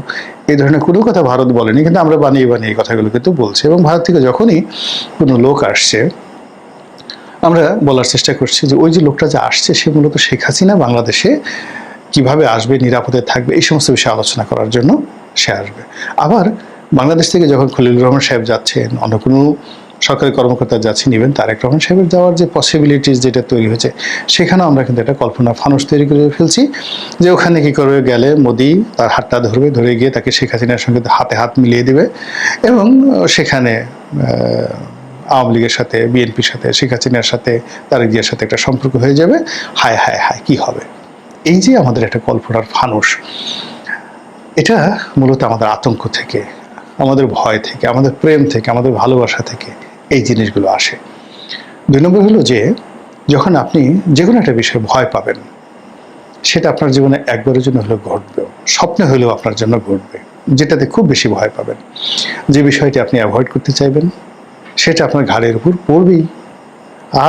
এই ধরনের কোনো কথা ভারত বলেনি, কিন্তু আমরা বানিয়ে বানিয়ে এই কথাগুলো কিন্তু বলছি। এবং ভারত থেকে যখনই কোনো লোক আসছে, আমরা বলার চেষ্টা করছি যে ওই যে লোকটা যে আসছে সে মূলত শেখ হাসিনা বাংলাদেশে কিভাবে আসবে, নিরাপদে থাকবে, এই সমস্ত বিষয়ে আলোচনা করার জন্য সে আসবে। আবার বাংলাদেশ থেকে যখন খলিলুর রহমান সাহেব যাচ্ছেন, অন্য কোনো সরকারি কর্মকর্তা যাচ্ছেন, ইভেন তারেক রহমান সাহেবের যাওয়ার যে পসিবিলিটিস যেটা তৈরি হয়েছে, সেখানেও আমরা কিন্তু একটা কল্পনা ফানুস তৈরি করে ফেলছি যে ওখানে কি করবে, গেলে মোদি তার হাতটা ধরবে, ধরে গিয়ে তাকে শেখ হাসিনার সঙ্গে হাতে হাত মিলিয়ে দিবে এবং সেখানে আওয়ামী লীগের সাথে, বিএনপির সাথে, শেখ হাসিনার সাথে, তারেক জিয়ার সাথে একটা সম্পর্ক হয়ে যাবে। হায় হায় হায়, কি হবে? এই যে আমাদের একটা কল্পনার ফানুস, এটা মূলত আমাদের আতঙ্ক থেকে, আমাদের ভয় থেকে, আমাদের প্রেম থেকে, আমাদের ভালোবাসা থেকে এই জিনিসগুলো আসে। 2 নম্বর হলো যে যখন আপনি যে কোনো একটা বিষয়ে ভয় পাবেন, সেটা আপনার জীবনে একবারের জন্য হলেও ঘটবেও, স্বপ্নে হলেও আপনার জন্য ঘটবে। যেটাতে খুব বেশি ভয় পাবেন, যে বিষয়টি আপনি অ্যাভয়েড করতে চাইবেন, সেটা আপনার ঘাড়ের উপর পড়বেই।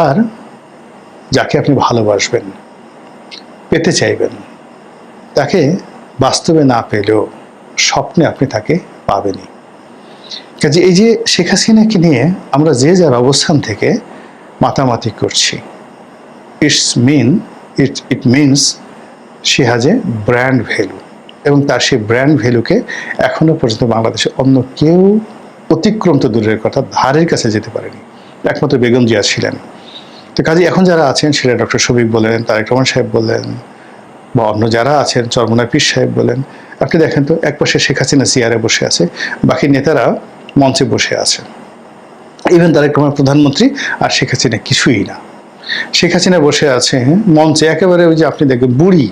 আর যাকে আপনি ভালোবাসবেন, পেতে চাইবেন, তাকে বাস্তবে না পেলেও স্বপ্নে আপনি তাকে পাবেনই। কাজে এই যে শেখ হাসিনাকে নিয়ে আমরা যে যার অবস্থান থেকে মাতামাতি করছি, it means she has a brand value, এবং তার সেই ব্র্যান্ড ভ্যালুকে এখনো পর্যন্ত বাংলাদেশে অন্য কেউ অতিক্রম তো দূরের কথা, ধারের কাছে যেতে পারেনি, একমাত্র বেগম জিয়া ছিলেন। তো কাজে এখন যারা আছেন, সেটা ডক্টর শফিক বলেন, তারেক রহমান সাহেব বলেন, বা অন্য যারা আছেন, চরমোনাই পীর সাহেব বলেন, আপনি দেখেন তো একপাশে শেখ হাসিনা চেয়ারে বসে আছে, বাকি নেতারা মঞ্চে বসে আছে। ইভেন তারেক রহমান প্রধানমন্ত্রী আর শেখ হাসিনা কিছুই না। শেখ হাসিনা বসে আছে মঞ্চে, একেবারে ওই যে আপনি দেখবেন বুড়ি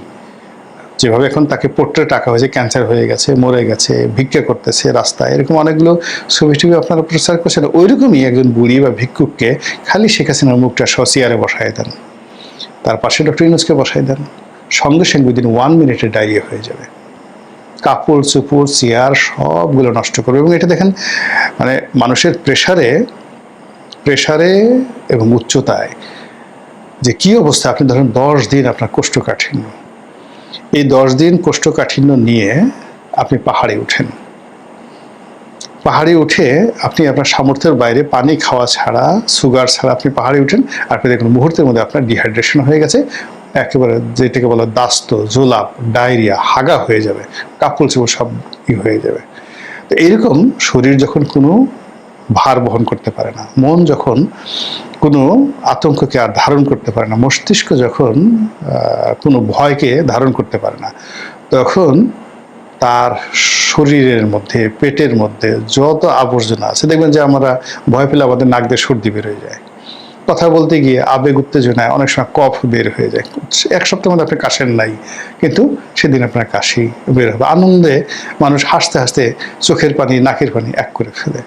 যেভাবে এখন তাকে পোর্ট্রেট রাখা হয়েছে, ক্যান্সার হয়ে গেছে, মরে গেছে, ভিক্ষা করতেছে রাস্তায়, এরকম অনেকগুলো ছবি টবি আপনারা প্রচার করছেন, ওইরকমই একজন বুড়ি বা ভিক্ষুককে খালি শেখ হাসিনার মুখটা সহ চেয়ারে বসায় দেন, তার পাশে ডক্টর ইউনূসকে বসায় দেন, সঙ্গে সঙ্গে উইদিন 1 মিনিটে ডায়রিয়া হয়ে যাবে, কাপড় চোপড় চেয়ার সবগুলো নষ্ট করবে। এবং এটা দেখেন, মানে মানুষের প্রেসারে এবং উচ্চতায় যে কি অবস্থা। আপনি ধরেন 10 দিন আপনার কোষ্ঠকাঠিন্য, এই 10 দিন কোষ্ঠকাঠিন্য নিয়ে আপনি পাহাড়ে উঠেন, পাহাড়ে উঠে আপনি আপনার সামর্থ্যের বাইরে পানি খাওয়া ছাড়া, সুগার ছাড়া আপনি পাহাড়ে উঠেন, আপনি দেখুন মুহূর্তের মধ্যে আপনার ডিহাইড্রেশন হয়ে গেছে, একেবারে যেটাকে বলা দাস্ত, জোলাপ, ডায়রিয়া, হাগা হয়ে যাবে, কাপড় চোপড় সব হয়ে যাবে। তো এইরকম শরীর যখন কোনো ভার বহন করতে পারে না, মন যখন কোনো আতঙ্ককে আর ধারণ করতে পারে না, মস্তিষ্ক যখন কোনো ভয়কে ধারণ করতে পারে না, তখন তার শরীরের মধ্যে, পেটের মধ্যে যত আবর্জনা আছে, দেখবেন যে আমরা ভয় পেলে আমাদের নাক দিয়ে সর্দি বের হয়ে যায়, কথা বলতে গিয়ে আবেগ উত্তেজনায় অনেক সময় কফ বের হয়ে যায়। 1 সপ্তাহের মধ্যে আপনি কাশেন নাই, কিন্তু সেদিন আপনার কাশি বের হবে। আনন্দে মানুষ হাসতে হাসতে চোখের পানি, নাকের পানি এক করে ফেলে।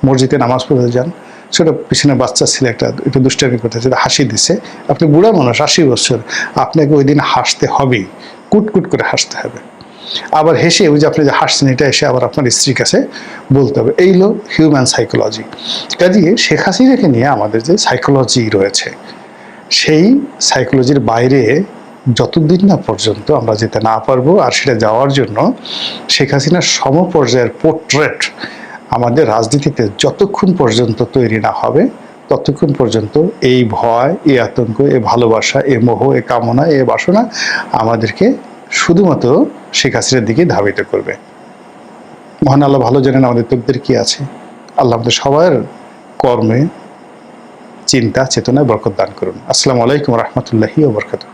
মসজিদে নামাজ পড়তে যান, ছোটো পিছনে বাচ্চা ছেলে একটু দুষ্টামি করতেছে, হাসি দিছে, আপনি বুড়া মানুষ, 80 বছর, আপনাকে ওই দিন হাসতে হবেই, কুটকুট করে হাসতে হবে। আবার হেসে ওই যে আপনি যে হাসছেন এটা এসে আবার আপনার স্ত্রীর কাছে বলতে হবে, এই হলো হিউম্যান সাইকোলজি। কাজে শেখ হাসিনাকে নিয়ে আমাদের যে সাইকোলজি রয়েছে, সেই সাইকোলজির বাইরে যতদিন না পর্যন্ত আমরা যেতে না পারবো, আর সেটা যাওয়ার জন্য শেখ হাসিনার সমপর্যায়ের পোর্ট্রেট আমাদের রাজনীতিতে যতক্ষণ পর্যন্ত তৈরি না হবে, ততক্ষণ পর্যন্ত এই ভয়, এই আতঙ্ক, এই ভালোবাসা, এই মোহ, এই কামনা, এই বাসনা আমাদেরকে শুধুমাত্র শেখ হাসিনার দিকে ধাবিত করবে। মহান আল্লাহ ভালো জানেন আমাদের তকদির কি আছে। আল্লাহ আমাদের সবার কর্মে, চিন্তা, চেতনায় বরকত দান করুন। আসসালামু আলাইকুম রহমতুল্লাহি ওয়া বারাকাতুহু।